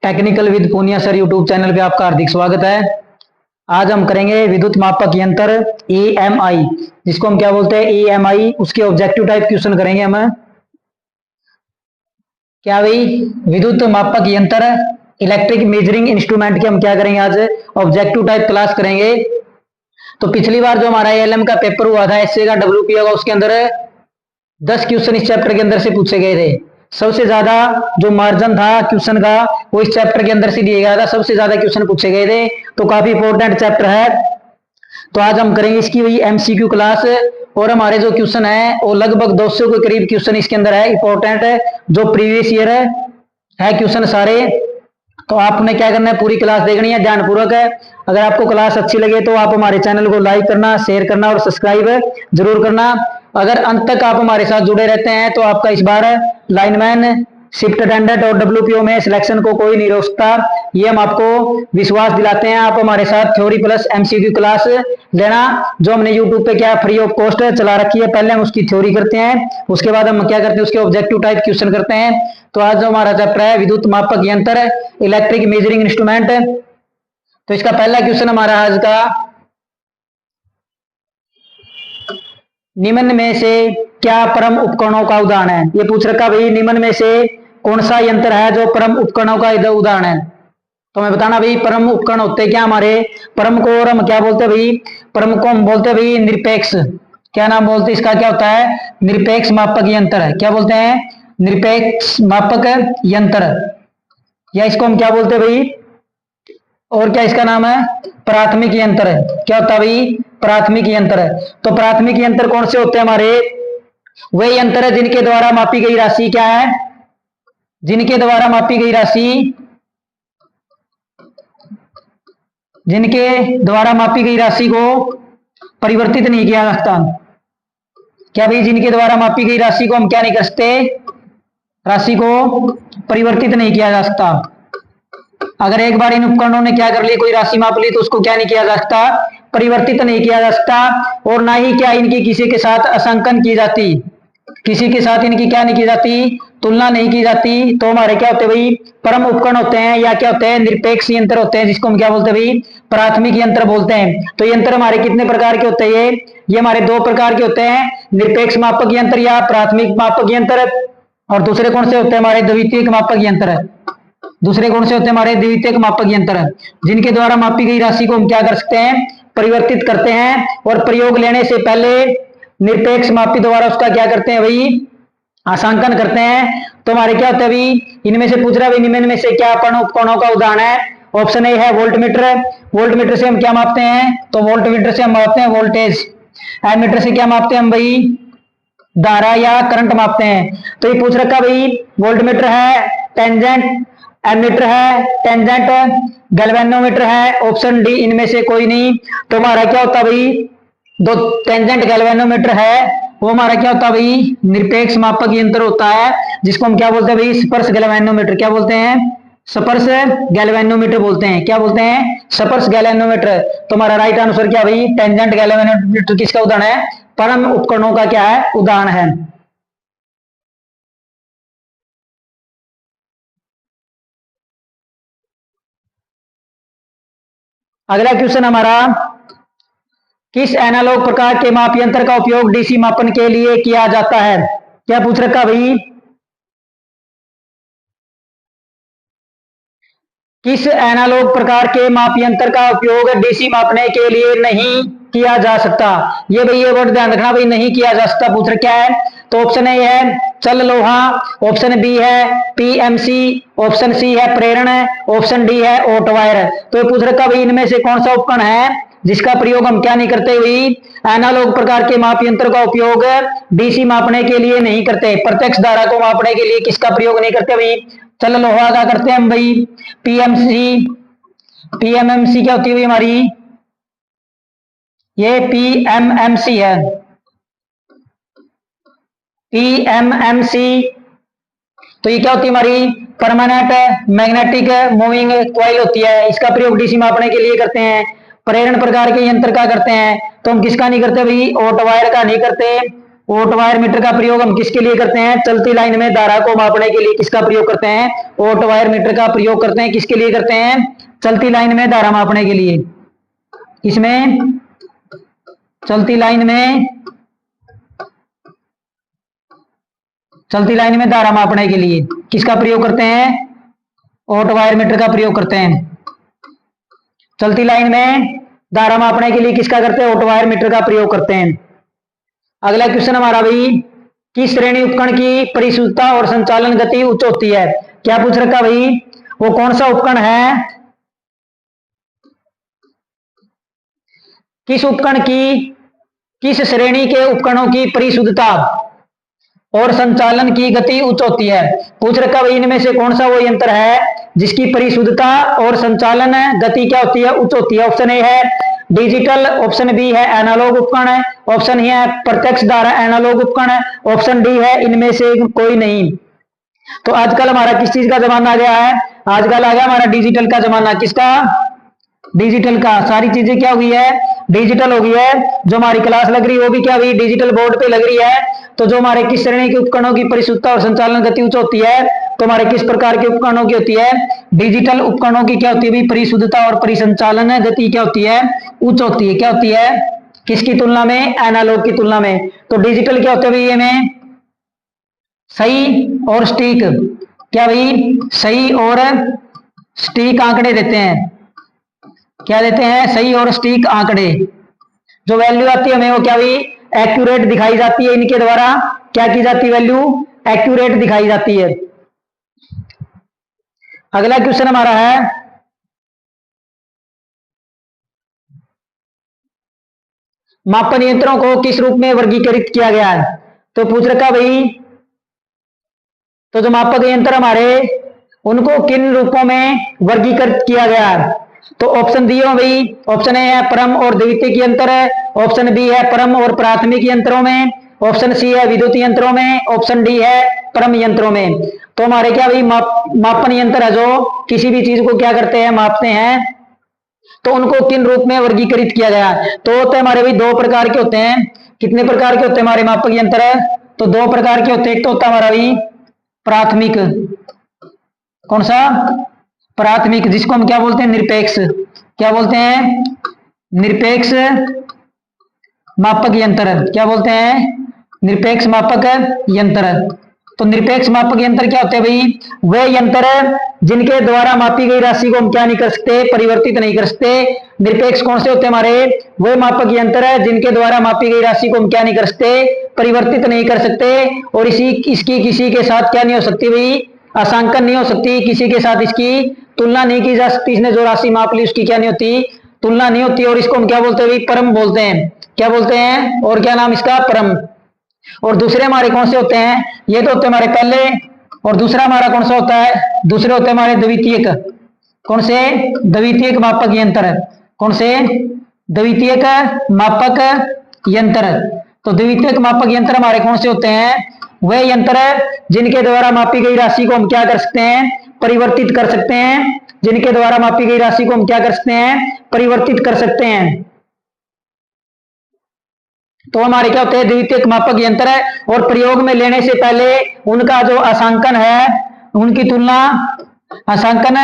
Technical with Poonia sir YouTube channel पे आपका हार्दिक स्वागत है। आज हम करेंगे विद्युत मापक यंत्र EMI, जिसको हम क्या बोलते हैं EMI, उसके ऑब्जेक्टिव टाइप क्वेश्चन करेंगे हम। क्या भाई, विद्युत मापक यंत्र इलेक्ट्रिक मेजरिंग इंस्ट्रूमेंट के हम क्या करेंगे आज ऑब्जेक्टिव टाइप क्लास करेंगे। तो पिछली बार जो हमारा ALM का पेपर हुआ था, एसए का WP होगा, उसके अंदर 10 क्वेश्चन इस चैप्टर के अंदर से पूछे गए थे। सबसे ज्यादा जो मार्जिन था क्वेश्चन का वो इस चैप्टर के अंदर से दिया गया था, सबसे ज्यादा क्वेश्चन पूछे गए थे, तो काफी इंपॉर्टेंट चैप्टर है। तो आज हम करेंगे इसकी वही MCQ क्लास, और हमारे जो क्वेश्चन है वो लगभग 200 के करीब क्वेश्चन इसके अंदर है, इंपॉर्टेंट है, जो प्रीवियस ईयर है क्वेश्चन सारे। तो आपने क्या करना है, पूरी क्लास देखनी है ध्यानपूर्वक है। अगर आपको क्लास अच्छी लगे तो आप हमारे चैनल को लाइक करना, शेयर करना और सब्सक्राइब जरूर करना। अगर अंत तक आप हमारे साथ जुड़े रहते हैं तो आपका इस बार लाइनमैन, शिफ्ट अटेंडेंट और WPO में सिलेक्शन को कोई नहीं रोक सकता, ये हम आपको विश्वास दिलाते हैं। आप हमारे साथ थ्योरी प्लस MCQ क्लास लेना, जो हमने यूट्यूब पे क्या फ्री ऑफ कॉस्ट चला रखी है। पहले हम उसकी थ्योरी करते हैं, उसके बाद हम क्या करते हैं, उसके ऑब्जेक्टिव टाइप क्वेश्चन करते हैं। तो आज जो हमारा चैप्टर है विद्युत मापक यंत्र इलेक्ट्रिक मेजरिंग इंस्ट्रूमेंट, तो इसका पहला क्वेश्चन हमारा आज का, निम्न में से क्या परम उपकरणों का उदाहरण है। ये पूछ रखा भाई, निम्न में से कौन सा यंत्र है जो परम उपकरणों का उदाहरण है। तो हमें बताना भाई परम उपकरण होते हैं क्या हमारे। परम को और हम क्या बोलते हैं भाई, परम को हम बोलते हैं भाई निरपेक्ष। क्या नाम बोलते हैं इसका, क्या होता है, निरपेक्ष मापक यंत्र है। क्या बोलते हैं, निरपेक्ष मापक यंत्र, या इसको हम क्या बोलते हैं भाई, और क्या इसका नाम है, प्राथमिक यंत्र है। क्या होता है भाई, प्राथमिक यंत्र है। तो प्राथमिक यंत्र कौन से होते हैं हमारे, वे यंत्र है जिनके द्वारा मापी गई राशि क्या है, जिनके द्वारा मापी गई राशि, जिनके द्वारा मापी गई राशि को परिवर्तित नहीं किया जा सकता। क्या भाई, जिनके द्वारा मापी गई राशि को हम क्या नहीं कर सकते, राशि को परिवर्तित नहीं किया जा सकता। अगर एक बार इन उपकरणों ने क्या कर लिया, कोई राशि माप ली, तो उसको क्या नहीं किया जा सकता, परिवर्तित नहीं किया जा सकता। और ना ही क्या इनकी किसी के साथ अंशांकन की जाती, किसी के साथ इनकी क्या नहीं की जाती, तुलना नहीं की जाती। तो हमारे क्या होते हैं भाई, परम उपकरण होते हैं, या क्या होते हैं, निरपेक्ष यंत्र होते हैं, जिसको हम क्या बोलते हैं भाई, प्राथमिक यंत्र बोलते हैं। तो यंत्र हमारे कितने प्रकार के होते हैं, ये हमारे 2 प्रकार के होते हैं, निरपेक्ष मापक यंत्र या प्राथमिक मापक यंत्र। और दूसरे कौन से होते हैं हमारे, द्वितीयक मापक यंत्र। दूसरे कौन से होते हैं हमारे, द्वितीयक मापक यंत्र, जिनके द्वारा मापी गई राशि को हम क्या कर सकते हैं, परिवर्तित करते हैं। और प्रयोग लेने से पहले निरपेक्ष मापी द्वारा उसका क्या करते हैं भाई, अंशांकन करते हैं। तो हमारे क्या होते हैं भाई, इनमें से पूछ रहा है निम्न में से क्या परम उपकरणों का उदाहरण है। ऑप्शन ए है वोल्टमीटर। वोल्टमीटर से हम क्या मापते हैं, तो वोल्टमीटर से हम मापते हैं वोल्टेज। एमीटर से क्या मापते हैं हम भाई, धारा या करंट मापते हैं। तो ये पूछ रखा भाई, वोल्टमीटर है टेंजेंट, एमीटर है टेंजेंट, गैल्वेनोमीटर है ऑप्शन डी इनमें से कोई नहीं। तो हमारा क्या होता भाई, दो टेंजेंट गैल्वेनोमीटर है, वो हमारा क्या होता है भाई, निरपेक्ष मापक यंत्र होता है, जिसको हम क्या बोलते हैं भाई, स्पर्श गैल्वेनोमीटर। क्या बोलते हैं, स्पर्श गैल्वेनोमीटर बोलते हैं। क्या बोलते हैं, स्पर्श गैल्वेनोमीटर। तो हमारा राइट आंसर क्या भाई, टेंजेंट गैल्वेनोमीटर किसका उदाहरण है, परम उपकरणों का क्या है, उदाहरण है। अगला क्वेश्चन हमारा, किस एनालॉग प्रकार के माप यंत्र का उपयोग DC मापन के लिए किया जाता है। क्या पूछ रखा भाई, किस एनालॉग प्रकार के माप यंत्र का उपयोग DC मापने के लिए नहीं किया जा सकता। ये भाई ये वर्ड ध्यान रखना भाई, नहीं किया जा सकता पूछ रखा है। तो ऑप्शन ए है चल लोहा, ऑप्शन बी है PMC, ऑप्शन सी है प्रेरण, ऑप्शन डी है ओट वायर। तो पूछ रखा भाई इनमें से कौन सा उपकरण है जिसका प्रयोग हम क्या नहीं करते हुई, एनालॉग प्रकार के माप यंत्र का उपयोग DC मापने के लिए नहीं करते, प्रत्यक्ष धारा को मापने के लिए किसका प्रयोग नहीं करते भाई, चल लोहा का करते हैं हम भाई। PMMC क्या होती है हमारी, ये PMMC है, PMMC। तो ये क्या होती है हमारी, परमानेंट मैग्नेटिक मूविंग कॉइल होती है, इसका प्रयोग DC मापने के लिए करते हैं। प्रेरण प्रकार के यंत्र का करते हैं, तो हम किसका नहीं करते भाई, ओट वायर का नहीं करते, ओट वायर मीटर का प्रयोग हम किसके लिए करते हैं? चलती लाइन में धारा को मापने के लिए किसका प्रयोग करते हैं? ओट वायर मीटर का प्रयोग करते हैं। किसके लिए करते हैं? चलती लाइन में धारा मापने के लिए। इसमें चलती लाइन में धारा मापने के लिए किसका प्रयोग करते हैं? ओट वायर मीटर का प्रयोग करते हैं। चलती लाइन में धारा मापने के लिए किसका करते हैं? ओट वायर मीटर का प्रयोग करते हैं। अगला क्वेश्चन हमारा भाई, किस श्रेणी उपकरण की परिशुद्धता और संचालन गति उच्च होती है? क्या पूछ रखा भाई? वो कौन सा उपकरण है? किस उपकरण की, किस श्रेणी के उपकरणों की परिशुद्धता और संचालन की गति उच्च होती है? पूछ रखा भाई इनमें से कौन सा वो यंत्र है जिसकी परिशुद्धता और संचालन गति क्या होती है? उच्च होती है। ऑप्शन ए है डिजिटल, ऑप्शन बी है एनालॉग उपकरण है, ऑप्शन है प्रत्यक्ष धारा एनालॉग उपकरण है, ऑप्शन डी है इनमें से कोई नहीं। तो आजकल हमारा किस चीज का जमाना आ गया है? आजकल आ गया हमारा डिजिटल का जमाना। किसका? डिजिटल का। सारी चीजें क्या हुई है? डिजिटल हो गई है। जो हमारी क्लास लग रही है वो भी क्या हुई? डिजिटल बोर्ड पे लग रही है। तो जो हमारे किस श्रेणी के उपकरणों की परिशुद्धता और संचालन गति उच्च होती है? तो हमारे किस प्रकार के उपकरणों की होती है? डिजिटल उपकरणों की क्या होती है? परिशुद्धता और परिसंचालन गति क्या होती है? उच्च होती है। क्या होती है? किसकी तुलना में? एनालॉग की तुलना में। तो डिजिटल क्या होता है भाई? में सही और सटीक, क्या भाई? सही और सटीक आंकड़े देते हैं। क्या देते हैं? सही और सटीक आंकड़े। जो वैल्यू आती है हमें वो क्या भाई? एक्यूरेट दिखाई जाती है। इनके द्वारा क्या की जाती है? वैल्यू एक्यूरेट दिखाई जाती है। अगला क्वेश्चन हमारा है, मापन यंत्रों को किस रूप में वर्गीकृत किया गया है? तो पूछ रखा भाई, तो जो मापक यंत्र हमारे उनको किन रूपों में वर्गीकृत किया गया है? तो ऑप्शन दिए हो भाई। ऑप्शन ए है परम और द्वितीयक यंत्र है, ऑप्शन बी है परम और प्राथमिक यंत्रों में, ऑप्शन सी है विद्युत यंत्रों में, ऑप्शन डी है परम यंत्रों में। तो हमारे क्या भाई मापन यंत्र है जो किसी भी चीज को क्या करते हैं? मापते हैं। तो उनको किन रूप में वर्गीकृत किया गया? तो होते हैं हमारे भाई दो प्रकार के होते हैं। कितने प्रकार के होते हैं हमारे मापक यंत्र? तो दो प्रकार के होते हैं। एक तो होता है हमारा भाई प्राथमिक। कौन सा? प्राथमिक, जिसको हम क्या बोलते हैं? निरपेक्ष। क्या बोलते हैं? निरपेक्ष मापक यंत्र। क्या बोलते हैं? निरपेक्ष मापक यंत्र। तो निरपेक्ष मापक यंत्र क्या होते हैं भाई? वे यंत्र जिनके द्वारा मापी गई राशि को हम क्या नहीं कर सकते? परिवर्तित नहीं कर सकते। निरपेक्ष कौन से होते हैं हमारे? वे मापक यंत्र जिनके द्वारा मापी गई राशि को हम क्या नहीं कर सकते? परिवर्तित नहीं कर सकते। और इसकी किसी के साथ क्या नहीं हो सकती भाई? आसांकन नहीं हो सकती। किसी के साथ इसकी तुलना नहीं की जा सकती। इसने जो राशि माप ली उसकी क्या नहीं होती? तुलना नहीं होती। और इसको हम क्या बोलते हैं भाई? परम बोलते हैं। क्या बोलते हैं? और क्या नाम इसका? परम। और दूसरे हमारे कौन से होते हैं? ये तो होते हैं हमारे पहले। और दूसरा हमारा कौन सा होता है? दूसरे होते हैं हमारे द्वितीयक। कौन से? द्वितीयक मापक यंत्र। कौन से? द्वितीयक मापक यंत्र। तो द्वितीयक मापक यंत्र हमारे कौन से होते हैं? वे यंत्र जिनके द्वारा मापी गई राशि को हम क्या कर सकते हैं? परिवर्तित कर सकते हैं। जिनके द्वारा मापी गई राशि को हम क्या कर सकते हैं? परिवर्तित कर सकते हैं। तो हमारे क्या होते हैं? द्वितीयक मापक यंत्र है। और प्रयोग में लेने से पहले उनका जो अंशांकन है, उनकी तुलना अंशांकन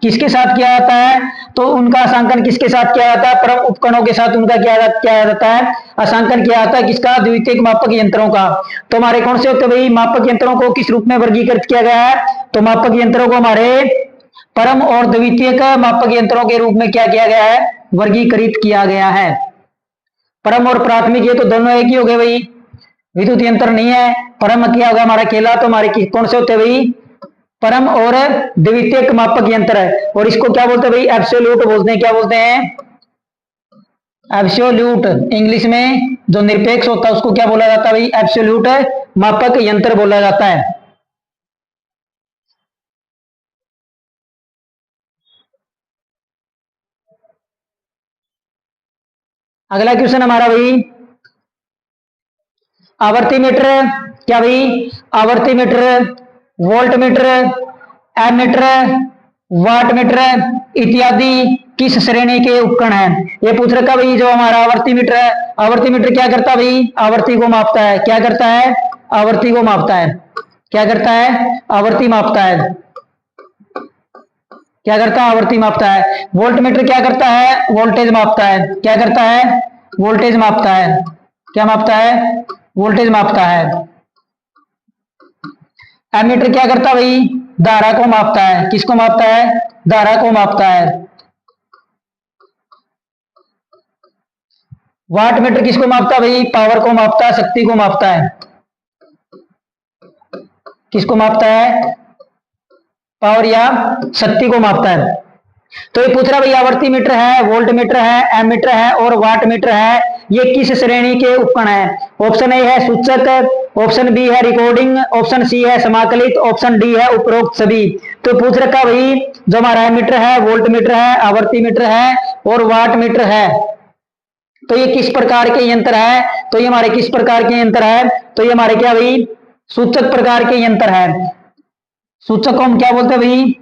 किसके साथ किया जाता है? तो उनका अंशांकन किसके साथ किया जाता है? परम उपकरणों के साथ उनका क्या जाता है? अंशांकन किया जाता है। किसका? द्वितीयक मापक यंत्रों का। तो हमारे कौन से होते हैं भाई? मापक यंत्रों को किस रूप में वर्गीकृत किया गया है? तो मापक यंत्रों को हमारे परम और द्वितीयक मापक यंत्रों के रूप में क्या किया गया है? वर्गीकृत किया गया है। परम और प्राथमिक ये तो दोनों एक ही हो गए भाई। विद्युत यंत्र नहीं है। परम क्या होगा हमारा? अकेला। तो हमारे कौन से होते हैं भाई? परम और द्वितीयक मापक यंत्र है। और इसको क्या बोलते हैं भाई? एब्सोल्यूट बोलते हैं। क्या बोलते हैं? एब्सोल्यूट। इंग्लिश में जो निरपेक्ष होता है उसको क्या बोला जाता है भाई? एब्सोल्यूट मापक यंत्र बोला जाता है। अगला क्वेश्चन हमारा भाई, आवर्ती मीटर। क्या भाई? आवर्ती meter, voltmeter, ammeter, wattmeter इत्यादि किस श्रेणी के उपकरण हैं? ये पूछ रखा भाई जो हमारा आवर्ती मीटर है, आवर्ती मीटर क्या करता है भाई? आवर्ती को मापता है। क्या करता है? आवर्ती को मापता है। क्या करता है? आवर्ती मापता है। क्या करता है? आवर्ती मापता है। वोल्ट मीटर क्या करता है? वोल्टेज मापता है। क्या करता है? वोल्टेज मापता है। क्या मापता है? वोल्टेज मापता है। एमीटर क्या करता है भाई? धारा को मापता है। किसको मापता है? धारा को मापता है। वाट मीटर किसको मापता है भाई? पावर को मापता है, शक्ति को मापता है। किसको मापता है? पावर या शक्ति को मापता है। तो ये पूछ रहा भाई आवर्ती मीटर है, वोल्ट मीटर है, एमीटर है और वाट मीटर है, ये किस श्रेणी के उपकरण है? ऑप्शन ए है सूचक, ऑप्शन बी है रिकॉर्डिंग, ऑप्शन सी है समाकलित, ऑप्शन डी है उपरोक्त सभी। तो पूछ रखा भाई जो हमारा एमीटर है, वोल्ट मीटर है, आवर्ती मीटर है और वाट मीटर है, तो ये किस प्रकार के यंत्र है? तो ये हमारे किस प्रकार के यंत्र है? तो ये हमारे क्या भाई? सूचक प्रकार के यंत्र है। सूचक को हम क्या बोलते हैं भाई?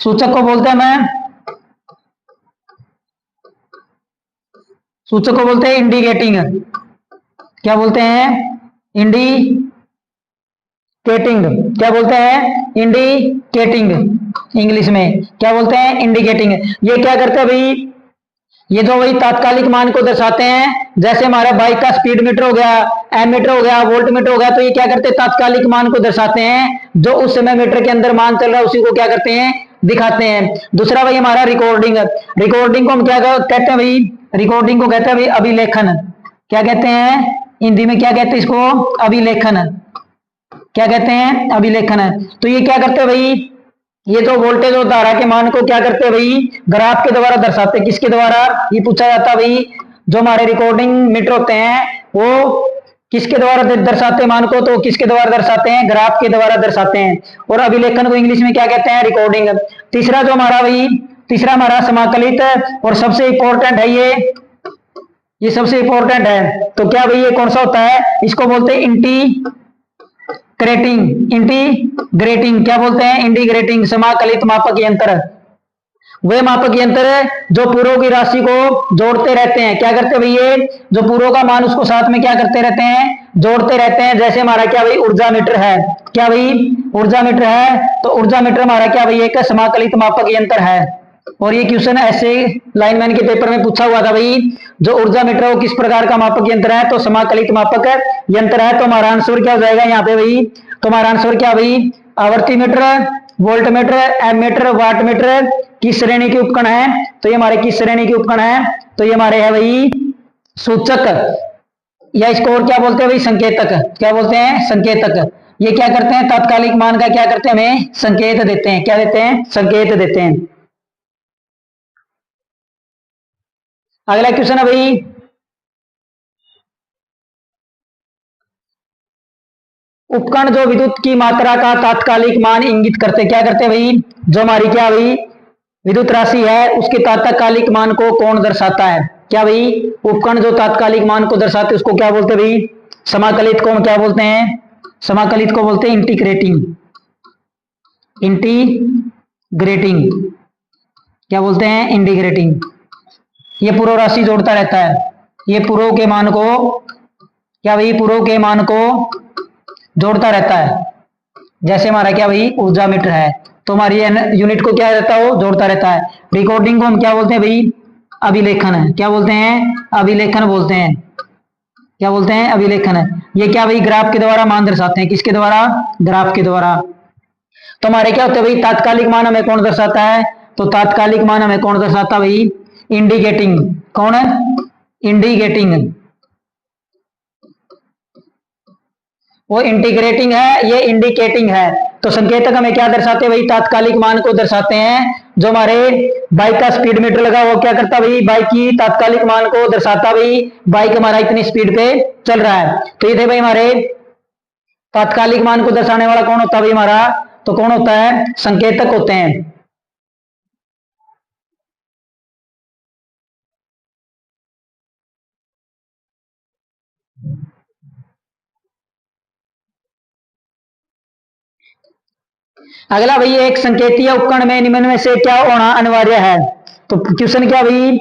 सूचक को बोलते हैं मैं, सूचक को बोलते हैं इंडिकेटिंग। क्या बोलते हैं? इंडिकेटिंग। क्या बोलते हैं? इंडिकेटिंग। इंग्लिश में क्या बोलते हैं? इंडिकेटिंग। ये क्या करते हैं भाई? ये जो वही तात्कालिक मान को दर्शाते हैं, जैसे हमारा बाइक का स्पीड मीटर हो गया, एमीटर हो गया, वोल्ट मीटर हो गया, तो ये क्या करते हैं? तात्कालिक मान को दर्शाते हैं, जो उस समय मीटर के अंदर मान चल रहा है उसी को क्या करते हैं? दिखाते हैं। दूसरा भाई हमारा रिकॉर्डिंग। रिकॉर्डिंग को हम क्या कहते हैं भाई? रिकॉर्डिंग को कहते हैं भाई अभिलेखन। क्या कहते हैं? हिंदी में क्या कहते हैं इसको? अभिलेखन। क्या कहते हैं? अभिलेखन। तो ये क्या करते हैं भाई? ये तो वोल्टेज और धारा के मान को क्या करते हैं भाई? ग्राफ के द्वारा दर्शाते हैं। किसके द्वारा? ये पूछा जाता है भाई जो हमारे रिकॉर्डिंग मीटर होते हैं वो किसके द्वारा दर्शाते हैं मान को? तो किसके द्वारा दर्शाते हैं? ग्राफ के द्वारा दर्शाते हैं। और अभिलेखन को इंग्लिश में क्या कहते हैं? रिकॉर्डिंग। तीसरा जो हमारा भाई, तीसरा हमारा समाकलित, और सबसे इंपॉर्टेंट है ये सबसे इंपॉर्टेंट है। तो क्या भाई ये कौन सा होता है? इसको बोलते हैं इंटीग्रेटिंग। इंटीग्रेटिंग क्या बोलते हैं? इंटीग्रेटिंग। समाकलित मापक यंत्र वे मापक यंत्र है जो पूर्व की राशि को जोड़ते रहते हैं। क्या करते हैं भाई? ये जो पूर्व का मान उसको साथ में क्या करते रहते हैं? जोड़ते रहते हैं। जैसे हमारा क्या भाई? ऊर्जा मीटर है। क्या भाई? ऊर्जा मीटर है। तो ऊर्जा मीटर हमारा क्या भाई? एक समाकलित मापक यंत्र है। और ये क्वेश्चन ऐसे लाइनमैन के पेपर में पूछा हुआ था भाई जो ऊर्जा मीटर है वो किस प्रकार का मापक यंत्र है? तो समाकलित मापक यंत्र है। तो हमारा आंसर क्या हो जाएगा यहाँ पे भाई? तो हमारा आंसर क्या भाई? आवर्ती meter, voltmeter, ammeter, wattmeter किस श्रेणी के उपकरण है? तो ये हमारे किस श्रेणी के उपकरण है? तो ये हमारे है भाई सूचक, या इसको और क्या बोलते हैं भाई? संकेतक। क्या बोलते हैं? संकेतक। ये क्या करते हैं? तात्कालिक मान का क्या करते हैं? हमें संकेत देते हैं। क्या देते हैं? संकेत देते हैं। अगला क्वेश्चन है भाई उपकरण जो विद्युत की मात्रा का तात्कालिक मान इंगित करते, क्या करते हैं भाई? जो हमारी क्या भाई विद्युत राशि है उसके तात्कालिक मान को कौन दर्शाता है? क्या भाई? उपकरण जो तात्कालिक मान को दर्शाते उसको क्या बोलते हैं भाई? समाकलित को हम क्या बोलते हैं? समाकलित को बोलते हैं इंटीग्रेटिंग। इंटीग्रेटिंग। क्या बोलते हैं? इंटीग्रेटिंग। ये पूर्व राशि जोड़ता रहता है। ये पूर्व के मान को क्या भाई? पूर्व के मान को जोड़ता रहता है। जैसे हमारा क्या भाई? ऊर्जा मीटर है तो हमारी यूनिट को क्या रहता है? वो जोड़ता रहता है। रिकॉर्डिंग को हम क्या बोलते हैं भाई? अभिलेखन है। क्या बोलते हैं? अभिलेखन बोलते हैं। क्या बोलते हैं? अभिलेखन है। ये क्या भाई? ग्राफ के द्वारा मान दर्शाते हैं। किसके द्वारा? ग्राफ के द्वारा। तो हमारे क्या होते हैं भाई? तात्कालिक मान हमें कौन दर्शाता है? तो तात्कालिक मान हमें कौन दर्शाता है भाई? इंडिकेटिंग। कौन है? इंडिकेटिंग। वो इंटीग्रेटिंग है, ये इंडिकेटिंग है। तो संकेतक हमें क्या दर्शाते हैं भाई? तात्कालिक मान को दर्शाते हैं। जो हमारे बाइक का स्पीड मीटर लगा वो क्या करता भाई? बाइक की तात्कालिक मान को दर्शाता भाई बाइक हमारा इतनी स्पीड पे चल रहा है। तो ये थे भाई हमारे तात्कालिक मान को दर्शाने वाला कौन होता है भाई हमारा? तो कौन होता है? संकेतक होते हैं। अगला भाई, एक संकेतीय उपकरण में निम्न में से क्या होना अनिवार्य है? तो क्वेश्चन क्या भाई,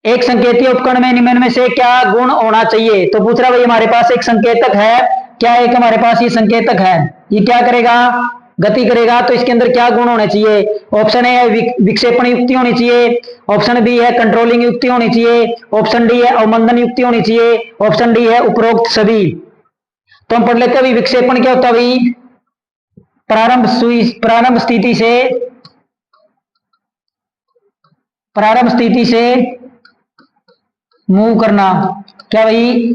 एक संकेतीय उपकरण में निम्न में से क्या गुण होना चाहिए? तो पूछ रहा भाई हमारे पास एक संकेतक है, क्या एक हमारे पास ये संकेतक है, ये क्या करेगा, गति करेगा, तो इसके अंदर क्या गुण होने चाहिए? ऑप्शन ए है विक्षेपण युक्ति होनी चाहिए, ऑप्शन बी है कंट्रोलिंग युक्ति होनी चाहिए, ऑप्शन डी है अवमंदन युक्ति होनी चाहिए, ऑप्शन डी है उपरोक्त सभी। तो हम पढ़ लेते हैं भाई, विक्षेपण क्या होता है भाई, प्रारंभ स्थिति से मूव करना। क्या भाई,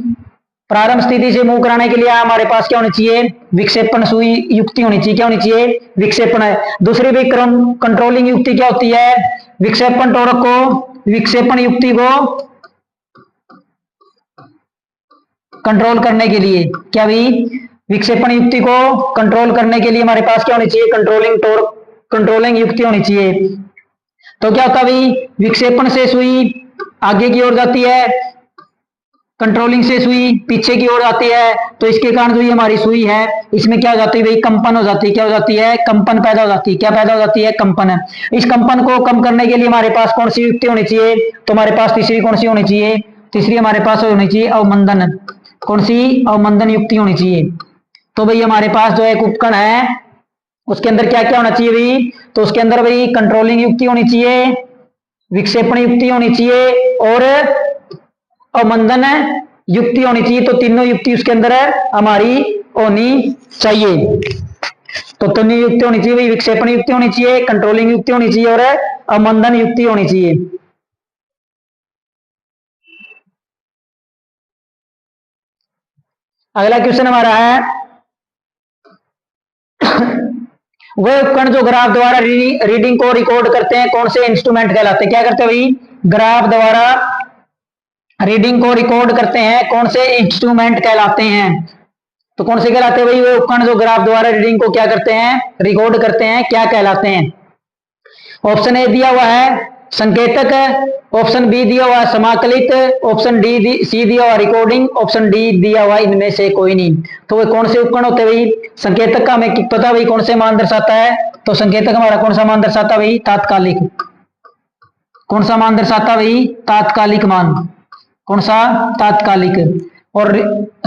प्रारंभ स्थिति से मूव कराने के लिए हमारे पास क्या होनी चाहिए, विक्षेपण सुई युक्ति होनी चाहिए। क्या होनी चाहिए, विक्षेपण है। दूसरी भी कंट्रोलिंग युक्ति क्या होती है, विक्षेपण टोरक को, विक्षेपण युक्ति को कंट्रोल करने के लिए, क्या भाई, विक्षेपण युक्ति को कंट्रोल करने के लिए हमारे पास क्या होनी चाहिए, कंट्रोलिंग युक्ति होनी चाहिए। तो क्या होता है भाई, विक्षेपण से सुई आगे की ओर जाती है, कंट्रोलिंग से सुई पीछे की ओर आती है, तो इसके कारण जो ये हमारी सुई है इसमें क्या हो जाती है भाई, कंपन हो जाती है। क्या हो जाती है, कंपन पैदा हो जाती है। क्या पैदा हो जाती है, कंपन। इस कंपन को कम करने के लिए हमारे पास कौन सी युक्ति होनी चाहिए? तो हमारे पास तीसरी कौन सी होनी चाहिए? तीसरी हमारे पास होनी चाहिए अवमंदन। कौन सी? अवमंदन युक्ति होनी चाहिए। तो भाई हमारे पास जो एक उपकरण है उसके अंदर क्या क्या होना चाहिए भाई? तो उसके अंदर भाई कंट्रोलिंग युक्ति होनी चाहिए, विक्षेपण युक्ति होनी चाहिए और अवमंदन युक्ति होनी चाहिए। तो तीनों युक्ति उसके अंदर हमारी होनी चाहिए। तो तीनों युक्ति होनी चाहिए भाई, विक्षेपण युक्ति होनी चाहिए, कंट्रोलिंग युक्ति होनी चाहिए और अवमंदन युक्ति होनी चाहिए। अगला क्वेश्चन हमारा है, वह उपकरण जो ग्राफ द्वारा रीडिंग को रिकॉर्ड करते हैं कौन से इंस्ट्रूमेंट कहलाते हैं? क्या करते हैं भाई, ग्राफ द्वारा रीडिंग को रिकॉर्ड करते हैं कौन से इंस्ट्रूमेंट कहलाते हैं? तो कौन से कहलाते हैं भाई, वो उपकरण जो ग्राफ द्वारा रीडिंग को क्या करते हैं, रिकॉर्ड करते हैं, क्या कहलाते हैं? ऑप्शन ए दिया हुआ है संकेतक, ऑप्शन बी दिया हुआ है समाकलित, ऑप्शन सी दिया हुआ रिकॉर्डिंग, ऑप्शन डी दिया हुआ इनमें से कोई नहीं। तो वे कौन से उपकरण होते हैं भाई? संकेतक का हमें पता भाई कौन से मान दर्शाता है? तो संकेतक हमारा कौन सा मान दर्शाता भाई? तात्कालिक। कौन सा मान दर्शाता भाई? तात्कालिक मान। कौन सा? तात्कालिक। और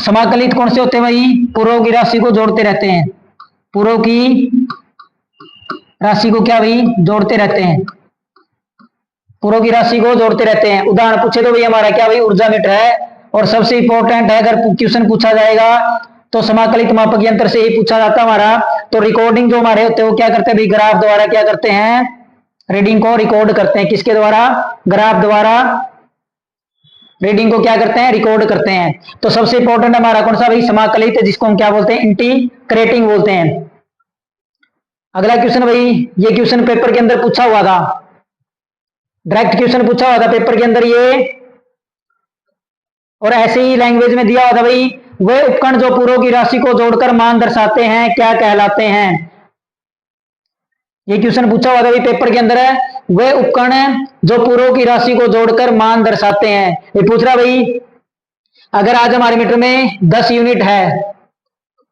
समाकलित कौन से होते हैं भाई? पूर्व की राशि को जोड़ते रहते हैं। पूर्व की राशि को क्या भाई? जोड़ते रहते हैं। पूर्व की राशि को जोड़ते रहते हैं। उदाहरण पूछे तो भाई हमारा क्या भाई, ऊर्जा मीटर है। और सबसे इंपॉर्टेंट है, अगर क्वेश्चन पूछा जाएगा तो समाकलित मापक यंत्र से ही पूछा जाता है हमारा। तो रिकॉर्डिंग जो हमारे होते हैं वो क्या करते हैं भाई, ग्राफ द्वारा क्या करते हैं, रीडिंग को रिकॉर्ड करते हैं। किसके द्वारा? ग्राफ द्वारा रीडिंग को क्या करते हैं, रिकॉर्ड करते हैं। तो सबसे इंपॉर्टेंट हमारा कौन सा भाई? समाकलित, जिसको हम क्या बोलते हैं, इंटीग्रेटिंग बोलते हैं। अगला क्वेश्चन भाई, ये क्वेश्चन पेपर के अंदर पूछा हुआ था, डायरेक्ट क्वेश्चन पूछा हुआ था पेपर के अंदर ये, और ऐसे ही लैंग्वेज में दिया हुआ था भाई, वे उपकरण जो पूर्व की राशि को जोड़कर मान दर्शाते हैं क्या कहलाते हैं? ये क्वेश्चन पूछा हुआ था भाई पेपर के अंदर है, वे उपकरण जो पूर्व की राशि को जोड़कर मान दर्शाते हैं। ये पूछ रहा भाई, अगर आज हमारे मीटर में 10 यूनिट है,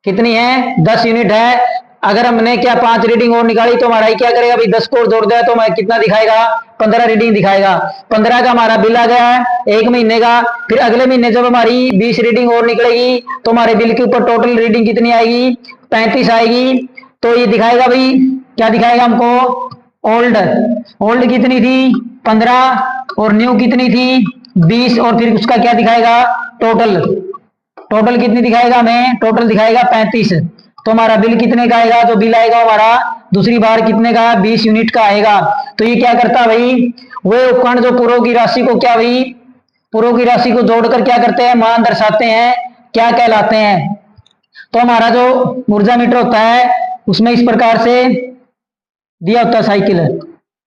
कितनी है? 10 यूनिट है। अगर हमने क्या 5 रीडिंग और निकाली तो हमारा क्या करेगा भाई, 10 को और जोड़ दिया तो हमारा कितना दिखाएगा? 15 रीडिंग दिखाएगा। 15 का हमारा बिल आ गया है एक महीने का। फिर अगले महीने जब हमारी 20 रीडिंग और निकलेगी तो हमारे बिल के ऊपर टोटल रीडिंग कितनी आएगी? 35 आएगी। तो ये दिखाएगा भाई, क्या दिखाएगा हमको? ओल्ड कितनी थी? 15, और न्यू कितनी थी? 20, और फिर उसका क्या दिखाएगा? टोटल कितनी दिखाएगा हमें? टोटल दिखाएगा 35। तो हमारा बिल कितने का आएगा? जो बिल आएगा हमारा दूसरी बार कितने का? 20 यूनिट का आएगा। तो ये क्या करता है भाई, वे उपकरण जो पूर्व की राशि को क्या भाई, पूर्व की राशि को जोड़कर क्या करते हैं, मान दर्शाते हैं, क्या कहलाते हैं? तो हमारा जो ऊर्जा मीटर होता है उसमें इस प्रकार से दिया होता है साइकिल,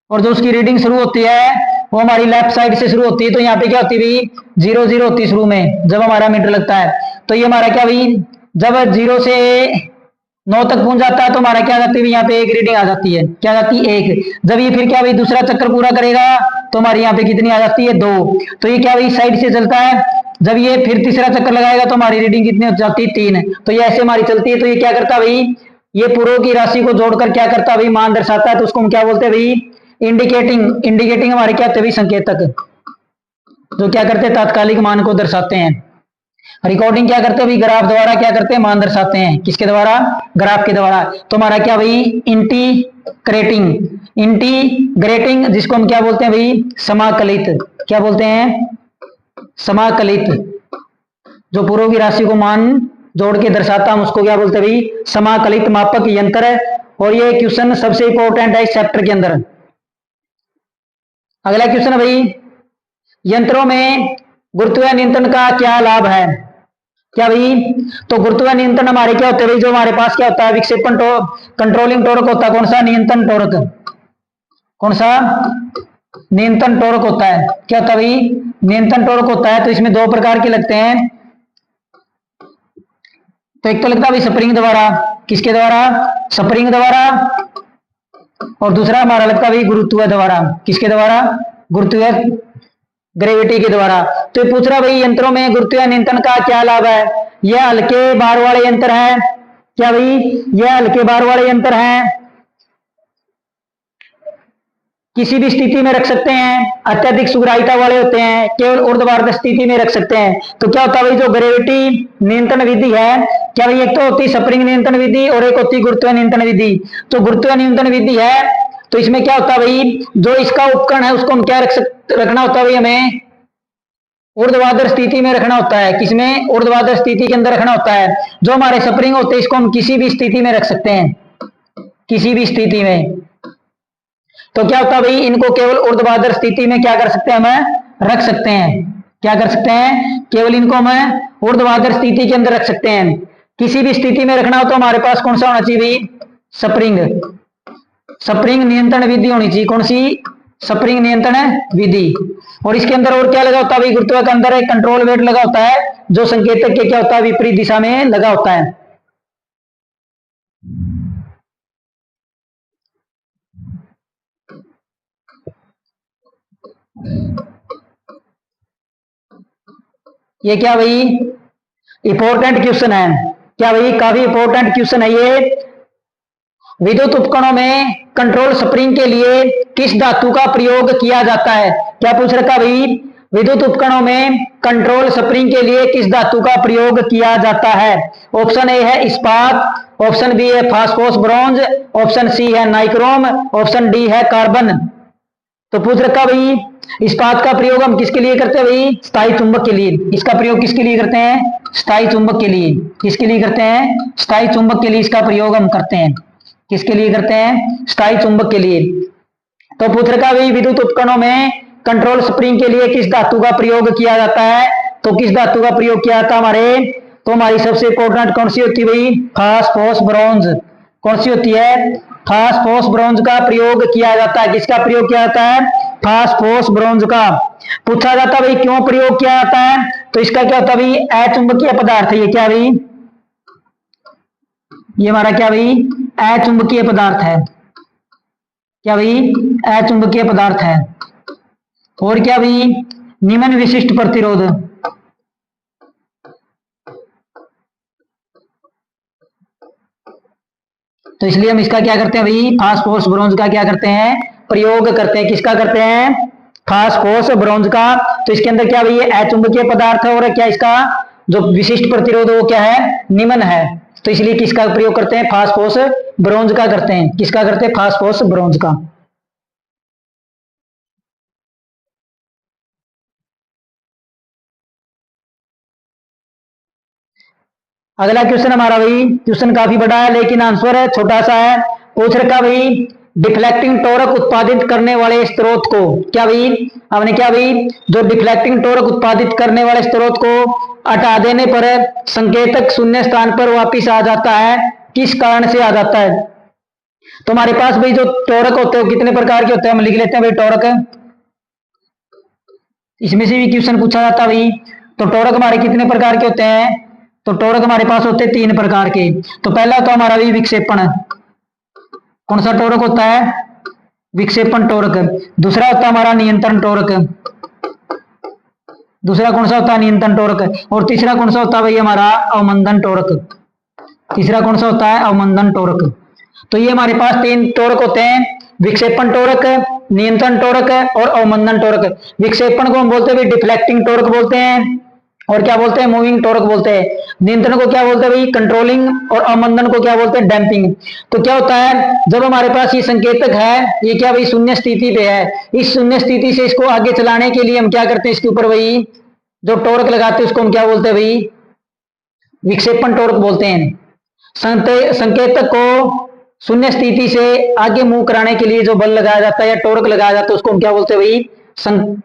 और जो उसकी रीडिंग शुरू होती है वो हमारी लेफ्ट साइड से शुरू होती है। तो यहाँ पे क्या होती है भाई? 0 0 होती है शुरू में जब हमारा मीटर लगता है। तो ये हमारा क्या भाई, जब 0 से 9 तक पहुंच जाता है तो हमारा क्या जाती है, यहाँ पे 1 रीडिंग आ जाती है। क्या जाती है? 1। जब ये फिर क्या भाई दूसरा चक्कर पूरा करेगा तो हमारी यहाँ पे कितनी आ जाती है? 2। तो ये क्या भाई साइड से चलता है। जब ये फिर तीसरा चक्कर लगाएगा तो हमारी रीडिंग कितनी हो जाती है? 3। तो ये ऐसे हमारी चलती है। तो ये क्या करता है भाई, ये पूर्व की राशि को जोड़कर क्या करता है भाई, मान दर्शाता है, तो उसको हम क्या बोलते हैं भाई, इंडिकेटिंग। इंडिकेटिंग हमारे क्या होते हैं भाई, संकेतक, जो क्या करते हैं, तात्कालिक मान को दर्शाते हैं। रिकॉर्डिंग क्या करते हैं भाई, ग्राफ द्वारा क्या करते हैं, मान दर्शाते हैं, किसके द्वारा, ग्राफ के द्वारा। तो हमारा क्या भाई, इंटीग्रेटिंग। इंटीग्रेटिंग जिसको हम क्या बोलते हैं भाई, समाकलित। क्या बोलते हैं, समाकलित। जो पूर्व की राशि को मान जोड़ के दर्शाता हम उसको क्या बोलते हैं भाई, समाकलित मापक यंत्र है। और ये क्वेश्चन सबसे इंपॉर्टेंट है इस चैप्टर के अंदर। अगला क्वेश्चन है भाई, यंत्रों में गुरुत्वीय नियंत्रण का क्या लाभ है। क्या भाई, तो गुरुत्वीय नियंत्रण हमारे क्या होते हैं भाई, जो हमारे पास क्या होता है, विक्षेपण कंट्रोलिंग टॉर्क होता है। कौन सा, नियंत्रण टॉर्क। कौन सा, नियंत्रण टॉर्क होता है। क्या होता है भाई, नियंत्रण टॉर्क होता है। तो इसमें दो प्रकार के लगते हैं। तो एक तो लगता है भाई स्प्रिंग द्वारा, किसके द्वारा, स्प्रिंग द्वारा। और दूसरा हमारा लगता है भाई गुरुत्व द्वारा, किसके द्वारा, गुरुत्व, ग्रेविटी के द्वारा। तो ये पूछ रहा भाई, यंत्रों में गुरुत्वीय नियंत्रण का क्या लाभ है। यह हल्के भार वाले यंत्र है। क्या भाई, यह हल्के भार वाले यंत्र है, किसी भी स्थिति में रख सकते हैं, अत्यधिक सुग्राहिता वाले होते हैं, केवल ऊर्ध्वाधर स्थिति में रख सकते हैं। तो क्या होता है भाई, जो ग्रेविटी नियंत्रण विधि है, क्या भाई, एक तो होती है स्प्रिंग नियंत्रण विधि और एक होती है गुरुत्व नियंत्रण विधि। तो गुरुत्व नियंत्रण विधि है, तो इसमें क्या होता है भाई, जो इसका उपकरण है उसको हम क्या रखना होता है भाई, हमें ऊर्ध्वाधर स्थिति में रखना होता है। किसमें, ऊर्ध्वाधर स्थिति के अंदर रखना होता है। जो हमारे स्प्रिंग होते हैं इसको हम किसी भी स्थिति में रख सकते हैं, किसी भी स्थिति में। तो क्या होता है भाई, इनको केवल ऊर्ध्वाधर स्थिति में क्या कर सकते हैं, हम रख सकते हैं। क्या कर सकते हैं, केवल इनको हम ऊर्ध्वाधर स्थिति के अंदर रख सकते हैं। किसी भी स्थिति में रखना हो तो हमारे पास कौन सा होना चाहिए भाई, स्प्रिंग, स्प्रिंग नियंत्रण विधि होनी चाहिए। कौन सी, स्प्रिंग नियंत्रण विधि। और इसके अंदर और क्या लगा होता है भाई, गुरुत्व के अंदर एक कंट्रोल वेट लगा होता है, जो संकेतक के क्या होता है, विपरीत दिशा में लगा होता है। ये क्या भाई, इंपॉर्टेंट क्वेश्चन है। क्या भाई, काफी इंपॉर्टेंट क्वेश्चन है ये। विद्युत उपकरणों में कंट्रोल स्प्रिंग के लिए किस धातु का प्रयोग किया जाता है। क्या पूछ रखा भाई, विद्युत उपकरणों में कंट्रोल स्प्रिंग के लिए किस धातु का प्रयोग किया जाता है। ऑप्शन ए है इस्पात, ऑप्शन बी है फास्फोरस ब्रॉन्ज, ऑप्शन सी है नाइक्रोम, ऑप्शन डी है कार्बन। तो पूछ रखा भाई, इस्पात का प्रयोग हम किसके लिए करते हैं भाई, स्थायी चुंबक के लिए। इसका प्रयोग किसके लिए करते हैं, स्थायी चुंबक के लिए। किसके लिए करते हैं, स्थायी चुंबक के लिए इसका प्रयोग हम करते हैं। किसके लिए करते हैं, स्थायी चुंबक के लिए। तो पूछ रखा भाई, विद्युत उपकरणों में कंट्रोल स्प्रिंग के लिए किस धातु का प्रयोग किया जाता है। तो किस धातु का प्रयोग किया जाता है हमारे, तो हमारी सबसे इंपॉर्टेंट कौन सी होती है भाई, फास्फोरस ब्रॉन्ज। कौन सी होती है, फास्फोरस ब्रॉन्ज का प्रयोग किया जाता है। किसका प्रयोग किया जाता है, फास्फोरस ब्रॉन्ज का। पूछा जाता है भाई क्यों प्रयोग किया जाता है, तो इसका क्या होता है भाई, अचुंबकीय पदार्थ है ये। क्या भाई, ये हमारा क्या भाई, अचुंबकीय पदार्थ है। क्या भाई, अचुंबकीय पदार्थ है। और क्या भाई, निम्न विशिष्ट प्रतिरोध। तो इसलिए हम इसका क्या करते हैं भाई, फास्फोरस ब्रॉन्ज का क्या करते हैं, प्रयोग करते हैं। किसका करते हैं, फास्फोरस ब्रॉन्ज का। तो इसके अंदर क्या भाई, अचुंबकीय पदार्थ है और क्या इसका जो विशिष्ट प्रतिरोध वो क्या है, निम्न है। तो इसलिए किसका प्रयोग करते हैं, फास्फोरस ब्रॉन्ज का करते हैं। किसका करते हैं, फास्फोरस ब्रॉन्ज का। अगला क्वेश्चन हमारा भाई, क्वेश्चन काफी बड़ा है लेकिन आंसर है छोटा सा है। पूछ रखा भाई, डिफ्लेक्टिंग टॉर्क उत्पादित करने वाले स्रोत को। क्या भाई, हमने क्या भाई, जो डिफ्लेक्टिंग टॉर्क उत्पादित करने वाले स्रोत को हटा देने पर संकेतक शून्य स्थान पर वापिस आ जाता है, किस कारण से आ जाता है। तो हमारे पास भाई जो टॉर्क होते हैं कितने प्रकार के होते हैं, हम लिख लेते हैं भाई टॉर्क। इसमें से भी क्वेश्चन पूछा जाता है भाई। तो टॉर्क हमारे कितने प्रकार के होते हैं, तो टॉर्क हमारे पास होते हैं 3 प्रकार के। तो पहला होता है हमारा भी विक्षेपण। कौन सा टॉर्क होता है, विक्षेपण टॉर्क। दूसरा होता है हमारा नियंत्रण टॉर्क। दूसरा कौन सा होता है, नियंत्रण टॉर्क। और तीसरा कौन सा होता है भाई, हमारा अवमंदन टॉर्क। तीसरा कौन सा होता है? अवमंदन टोरक। तो ये हमारे पास तीन टोरक होते हैं, विक्षेपण टोरक, नियंत्रण टोरक और अवमंदन टोरक। विक्षेपण को हम बोलते हैं डिफ्लेक्टिंग टोरक बोलते हैं, और क्या बोलते हैं? मूविंग टोरक बोलते हैं। नियंत्रण को क्या बोलते हैं भाई? कंट्रोलिंग। और अवमंदन को क्या बोलते हैं? डैम्पिंग। तो क्या होता है, जब हमारे पास ये संकेतक है, ये क्या भाई? शून्य स्थिति पे है। इस शून्य स्थिति से इसको आगे चलाने के लिए हम क्या करते हैं? इसके ऊपर भाई जो टोरक लगाते हैं उसको हम क्या बोलते हैं भाई? विक्षेपण टोरक बोलते हैं। संकेतक को शून्य स्थिति से आगे मूव कराने के लिए जो बल लगाया जाता है या टोरक लगाया जाता है उसको हम क्या बोलते हैं भाई?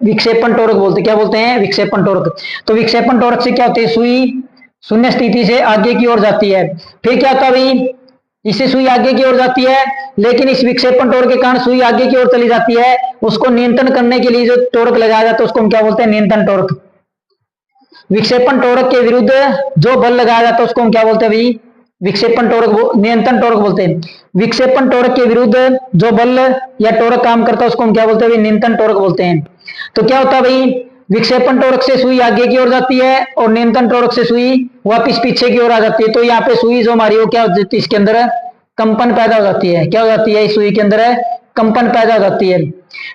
विक्षेपण टोरक बोलते हैं। क्या बोलते हैं? विक्षेपण टोरक। तो विक्षेपण टोरक से क्या होती है? सुई शून्य स्थिति से आगे की ओर जाती है। फिर क्या होता है भाई? इससे सुई आगे की ओर जाती है, लेकिन इस विक्षेपण टोरक के कारण सुई आगे की ओर चली जाती है। उसको नियंत्रण करने के लिए जो टोरक लगाया जाता है उसको हम क्या बोलते हैं? नियंत्रण टोरक। विक्षेपण टोरक के विरुद्ध जो बल लगाया जाता है उसको हम क्या बोलते हैं भाई? विक्षेपण टोरक, नियंत्रण टोरक बोलते हैं। विक्षेपण टोरक के विरुद्ध जो बल या टोरक काम करता है उसको हम क्या बोलते हैं? नियंत्रण टोरक बोलते हैं। तो क्या होता है भाई? विक्षेपण टोरक से सुई आगे की ओर जाती है और नियंत्रण टोरक से सुई वापिस पीछे की ओर आ जाती है। तो यहाँ पे सुई जो हमारी वो क्या हो जाती है? इसके अंदर कंपन पैदा हो जाती है। क्या हो जाती है? इस सुई के अंदर कंपन पैदा हो जाती है।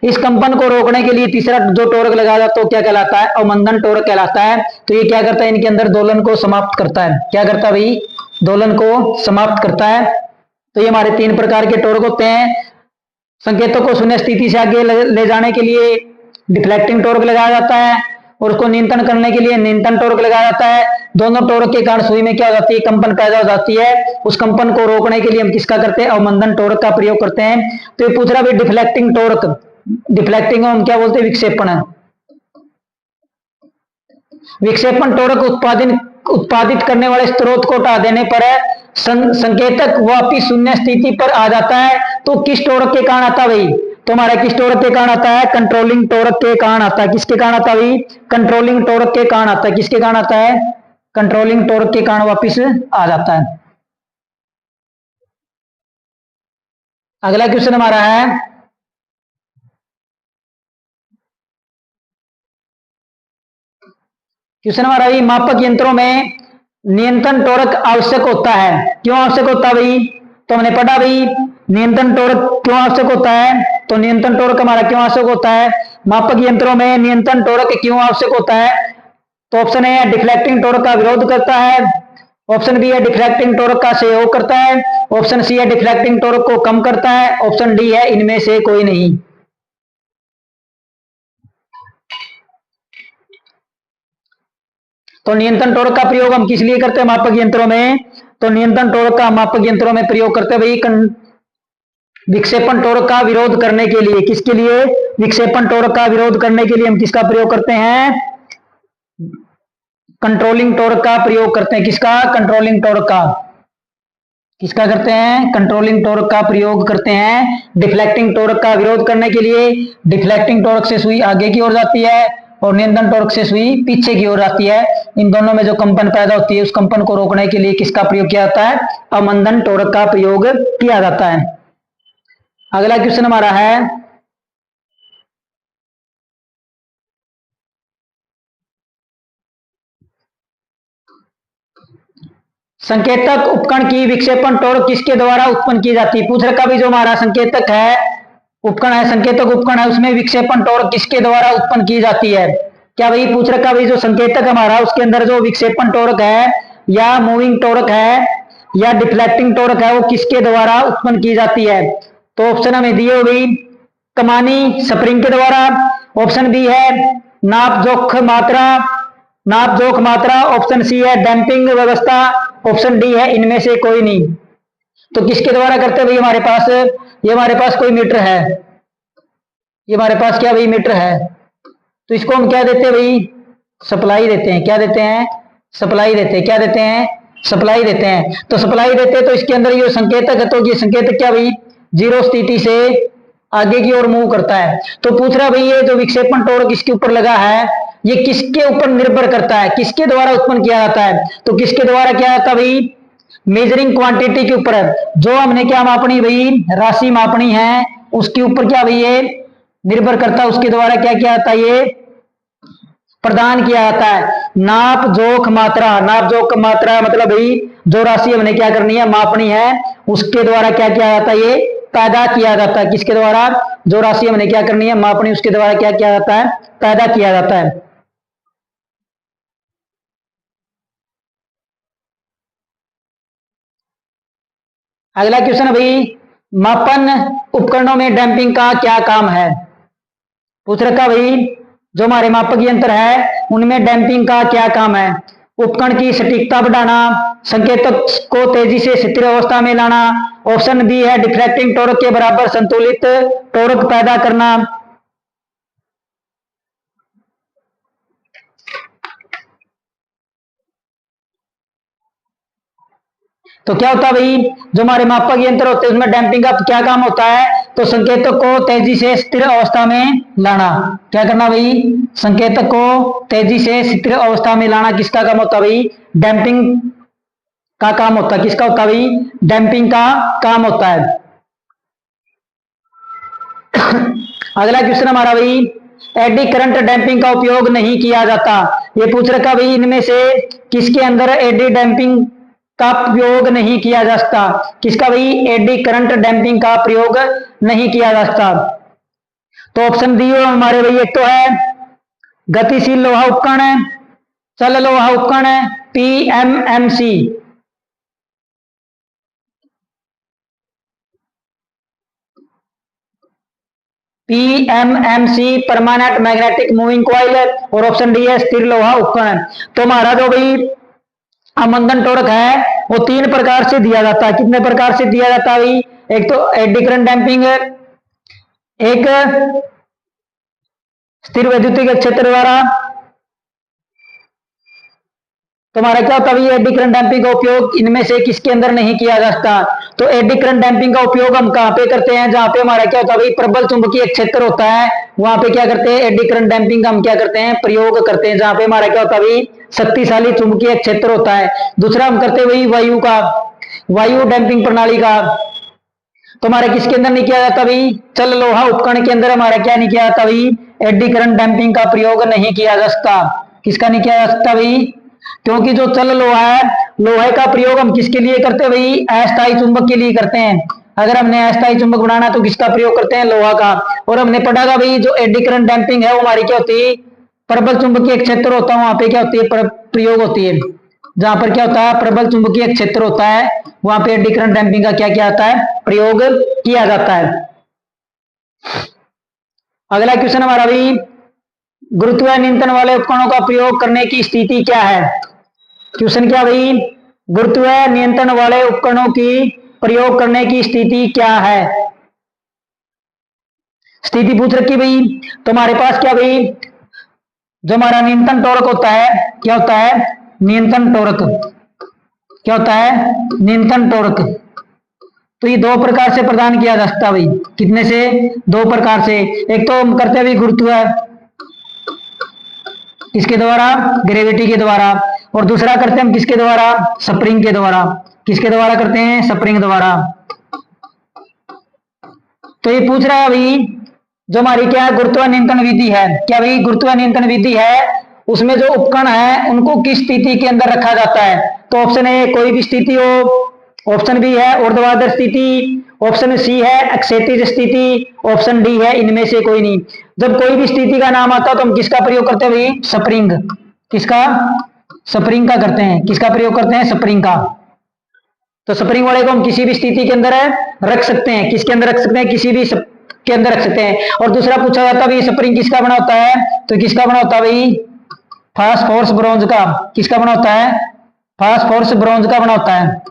इस कंपन को रोकने के लिए तीसरा जो टोरक लगाया जाता है तो क्या कहलाता है? अवमंदन टोरक कहलाता है। तो ये क्या करता है? इनके अंदर दोलन को समाप्त करता है। क्या करता है भाई? दोलन को समाप्त करता है। तो ये हमारे तीन प्रकार के टोरक होते हैं। संकेतों को शून्य स्थिति से आगे ले जाने के लिए डिफ्लेक्टिंग टोरक लगाया जाता है, और उसको नियंत्रण करने के लिए नियंत्रण टोरक लगाया जाता है। दोनों टोरक के कारण सुई में क्या हो जाती है? कंपन पैदा हो जाती है। उस कंपन को रोकने के लिए हम किसका करते हैं? अवमंदन टोरक का प्रयोग करते हैं। तो ये पूछ रहा है डिफ्लेक्टिंग टोरक, डिफ्लेक्टिंग हम क्या बोलते हैं? विक्षेपण। विक्षेपण टोरक उत्पादित करने वाले स्रोत को हटा देने पर संकेतक वापिस शून्य स्थिति पर आ जाता है। तो किस टोरक के कारण आता है भाई? तो हमारा किस टोरक के कारण आता है? कंट्रोलिंग टोरक के कारण आता है। किसके कारण आता है भाई? कंट्रोलिंग टोरक के कारण आता है। किसके कारण आता है? कंट्रोलिंग टोरक के कारण वापिस आ जाता है। अगला क्वेश्चन हमारा है, क्वेश्चन हमारा भाई मापक यंत्रों में नियंत्रण टोरक आवश्यक होता है। क्यों आवश्यक होता है भाई? तो हमने पढ़ा भाई नियंत्रण टोरक क्यों आवश्यक होता है। तो नियंत्रण टोरक हमारा क्यों आवश्यक होता है? मापक यंत्रों में नियंत्रण टोरक क्यों आवश्यक होता है? तो ऑप्शन ए है डिफ्लेक्टिंग टोरक का विरोध करता है, ऑप्शन बी है डिफ्लेक्टिंग टोरक का सहयोग करता है, ऑप्शन सी है डिफ्लेक्टिंग टोरक को कम करता है, ऑप्शन डी है इनमें से कोई नहीं। तो नियंत्रण टोरक का प्रयोग हम किस लिए करते हैं मापक यंत्रों में? तो नियंत्रण टोरक का मापक यंत्रों में प्रयोग करते हैं भाई विक्षेपण टोरक का विरोध करने के लिए। किसके लिए? विक्षेपण टोरक का विरोध करने के लिए हम किसका प्रयोग करते हैं? कंट्रोलिंग टोरक का प्रयोग करते हैं। किसका? कंट्रोलिंग टोरक का। किसका करते हैं? कंट्रोलिंग टोरक का प्रयोग करते हैं डिफ्लेक्टिंग टोरक का विरोध करने के लिए। डिफ्लेक्टिंग टोरक से सुई आगे की ओर जाती है और नियंत्रण टोरक से सुई पीछे की ओर आती है। इन दोनों में जो कंपन पैदा होती है उस कंपन को रोकने के लिए किसका प्रयोग किया जाता है? अवमंदन टोरक का प्रयोग किया जाता है। अगला क्वेश्चन हमारा है, संकेतक उपकरण की विक्षेपण टोरक किसके द्वारा उत्पन्न की जाती है? पूछ रखा भी जो हमारा संकेतक है, उपकरण है, संकेतक उपकरण है, उसमें विक्षेपण टोरक किसके द्वारा उत्पन्न की जाती है? क्या भाई पूछ रखा भाई जो संकेतक हमारा उसके अंदर जो विक्षेपण टोरक है या मूविंग टोरक है या डिफ्लेक्टिंग टोरक है वो किसके द्वारा उत्पन्न की जाती है? तो ऑप्शन हमें दिए हुई कमानी स्प्रिंग के द्वारा, ऑप्शन बी है नाप जोख मात्रा, ऑप्शन सी है डैम्पिंग व्यवस्था, ऑप्शन डी है इनमें से कोई नहीं। तो किसके द्वारा करते हैं भाई? हमारे पास ये हमारे पास कोई मीटर है, ये हमारे पास क्या भाई? मीटर है। तो इसको हम क्या देते हैं भाई? सप्लाई देते हैं। क्या देते हैं? सप्लाई देते हैं। क्या देते हैं? सप्लाई देते हैं। तो सप्लाई देते हैं तो इसके अंदर ये संकेतक है, तो ये संकेतक क्या भाई? जीरो स्थिति से आगे की ओर मूव करता है। तो पूछ रहा भाई ये जो विक्षेपण टोरक इसके ऊपर लगा है ये किसके ऊपर निर्भर करता है? किसके द्वारा उत्पन्न किया जाता है? तो किसके द्वारा किया जाता है भाई? मेजरिंग क्वांटिटी के ऊपर। जो हमने क्या मापनी भाई? राशि मापनी है उसके ऊपर क्या भाई ये निर्भर करता है, उसके द्वारा क्या किया जाता है? ये प्रदान किया जाता है। नाप जोख मात्रा, नाप जोख मात्रा मतलब भाई जो राशि हमने क्या करनी है, मापनी है, उसके द्वारा क्या किया जाता है, ये पैदा किया जाता है। किसके द्वारा, जो राशि हमने क्या करनी है, मापनी, उसके द्वारा क्या किया जाता है, पैदा किया जाता है। अगला क्वेश्चन है भाई, मापन उपकरणों में डैंपिंग का क्या काम है। पूछ रखा भाई, जो हमारे मापक यंत्र है उनमें डैंपिंग का क्या काम है। उपकरण की सटीकता बढ़ाना, संकेतक को तेजी से स्थिर अवस्था में लाना, ऑप्शन बी है डिफ्रैक्टिंग टॉर्क के बराबर संतुलित टॉर्क पैदा करना। तो क्या होता है भाई, जो हमारे मापक यंत्र होते हैं उसमें डैंपिंग का क्या काम होता है, तो संकेतक को तेजी से स्थिर अवस्था में लाना। क्या करना भाई, संकेतक को तेजी से स्थिर अवस्था में लाना किसका काम होता है भाई, डैंपिंग का काम होता है। किसका होता है भाई, डैंपिंग का काम होता है। अगला क्वेश्चन हमारा भाई, एडी करंट डैंपिंग का उपयोग नहीं किया जाता। ये पूछ रखा भाई, इनमें से किसके अंदर एडी डैंपिंग का प्रयोग नहीं किया जा सकता। किसका भाई, एडी करंट डैंपिंग का प्रयोग नहीं किया जा सकता। तो ऑप्शन डी हमारे भाई, एक तो है गतिशील लोहा उपकरण, चल लोहा उपकरण, PMMC. PMMC permanent magnetic moving coil, और ऑप्शन डी है स्थिर लोहा उपकरण। तो हमारा जो भाई अमंदन टॉर्क है वो तीन प्रकार से दिया जाता है। कितने प्रकार से दिया जाता है भाई, एक तो एडी करंट डैंपिंग, एक स्थिर वैद्युतिक क्षेत्र द्वारा। तो हमारा क्या होता है, एडी करंट डैंपिंग का उपयोग इनमें से किसके अंदर नहीं किया जा सकता। तो एडी करंट डैंपिंग का उपयोग हम कहां पे करते हैं, जहां पे हमारा क्या होता है भाई, प्रबल चुंबकीय क्षेत्र होता है, वहां पे क्या करते हैं, एडी करंट डैंपिंग का हम क्या करते हैं, प्रयोग करते हैं। जहां पे हमारा क्या होता है भाई, शक्तिशाली चुंबकीय क्षेत्र होता है। दूसरा हम करते हैं भाई वायु का, वायु डैंपिंग प्रणाली का। तो हमारे किसके अंदर नहीं किया जाता भाई, चल लोहा उपकरण के अंदर हमारा क्या नहीं किया जाता भाई, एडी करंट डैंपिंग का प्रयोग नहीं किया जा सकता। किसका नहीं किया जा सकता भाई, क्योंकि जो चल लोहा है, लोहे का प्रयोग हम किसके लिए करते हैं भाई, अस्थायी चुंबक के लिए करते हैं। अगर हमने अस्थायी चुंबक बनाना तो किसका प्रयोग करते हैं, लोहा का। और हमने पढ़ा था भाई, जो एडी करंट डैंपिंग है वो हमारी क्या होती है, प्रबल चुंबकीय क्षेत्र होता है, वहां पे क्या होती है, प्रयोग होती है। जहां पर क्या होता है, प्रबल चुंबकीय क्षेत्र होता है, वहां पे एडी करंट डैंपिंग का क्या किया जाता है, प्रयोग किया जाता है। अगला क्वेश्चन हमारा भाई, गुरुत्वाकर्षण वाले उपकरणों का प्रयोग करने की स्थिति क्या है। क्वेश्चन क्या भाई, गुरुत्व नियंत्रण वाले उपकरणों की प्रयोग करने की स्थिति क्या है। स्थिति पूछ रखी भाई, तो हमारे पास क्या भाई, जो हमारा नियंत्रण टॉर्क होता है, क्या होता है, नियंत्रण टॉर्क, क्या होता है, नियंत्रण टॉर्क। तो ये दो प्रकार से प्रदान किया जा सकता है भाई, कितने से, दो प्रकार से। एक तो हम करते हैं भाई गुरुत्व, किसके द्वारा, ग्रेविटी के द्वारा। और दूसरा करते हैं हम किसके द्वारा, स्प्रिंग के द्वारा। किसके द्वारा करते हैं, स्प्रिंग द्वारा। तो ये पूछ रहा है भाई, जो हमारी क्या गुरुत्व नियंत्रण विधि है, क्या भाई गुरुत्व नियंत्रण विधि है, उसमें जो उपकरण है उनको किस स्थिति के अंदर रखा जाता है। तो ऑप्शन ए कोई भी स्थिति हो, ऑप्शन बी है ऊर्ध्वाधर स्थिति, ऑप्शन सी है अक्षैतिज स्थिति, ऑप्शन डी है इनमें से कोई नहीं। जब कोई भी स्थिति का नाम आता है तो हम किसका प्रयोग करते हैं भाई, स्प्रिंग। किसका, स्प्रिंग का करते हैं। किसका प्रयोग करते हैं, स्प्रिंग का। तो स्प्रिंग वाले को हम किसी भी स्थिति के अंदर रख सकते हैं। किसके अंदर रख सकते हैं, किसी भी के अंदर रख सकते हैं। और दूसरा पूछा जाता है भाई, स्प्रिंग किसका बना होता है, तो किसका बना होता है भाई, फास्फोरस ब्रोंज का। किसका बना होता है, फास्फोरस ब्रोंज का बना होता है,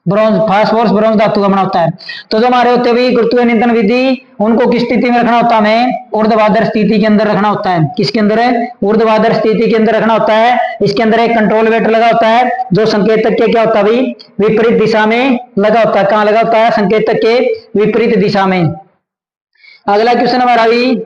ब्रोंज, फास्फोरस ब्रोंज धातु का बना होता है। तो जो हमारे होते हुए गुरुत्व नियंत्रण विधि, उनको किस स्थिति में रखना होता है, हमें ऊर्ध्वाधर स्थिति के अंदर रखना होता है। किसके अंदर है, ऊर्ध्वाधर स्थिति के अंदर रखना होता है। इसके अंदर एक कंट्रोल वेटर लगा होता है, जो संकेतक के क्या होता है भाई, विपरीत दिशा में लगा होता है। कहां लगा होता है, संकेतक के विपरीत दिशा में। अगला क्वेश्चन हमारा भाई,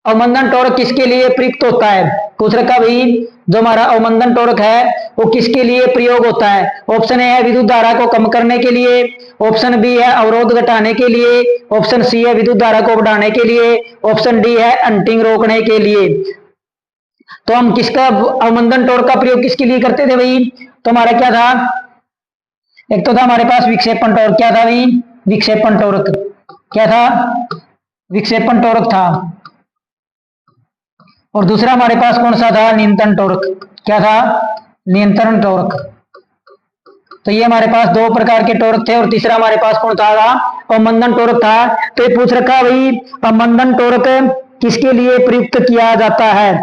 अवमंदन टॉर्क किसके लिए प्रयुक्त होता है। पूछ रखा भाई, जो हमारा अवमंदन टॉर्क है वो किसके लिए प्रयोग होता है। ऑप्शन ए है विद्युत धारा को कम करने के लिए, ऑप्शन बी है अवरोध घटाने के लिए, ऑप्शन सी है विद्युत धारा को बढ़ाने के लिए, ऑप्शन डी है अंटिंग रोकने के लिए। तो हम किसका अवमंदन टॉर्क का प्रयोग किसके लिए करते थे भाई? तो हमारा क्या था, एक तो था हमारे पास विक्षेपण टॉर्क, क्या था भाई? विक्षेपण टॉर्क। क्या था? विक्षेपण टॉर्क था। और दूसरा हमारे पास कौन सा था? नियंत्रण टॉर्क। क्या था? नियंत्रण टॉर्क। तो ये हमारे पास दो प्रकार के टॉर्क थे। और तीसरा हमारे पास कौन था? अवमंदन टॉर्क था। तो ये पूछ रखा भाई अवमंदन टॉर्क किसके लिए प्रयुक्त किया जाता है?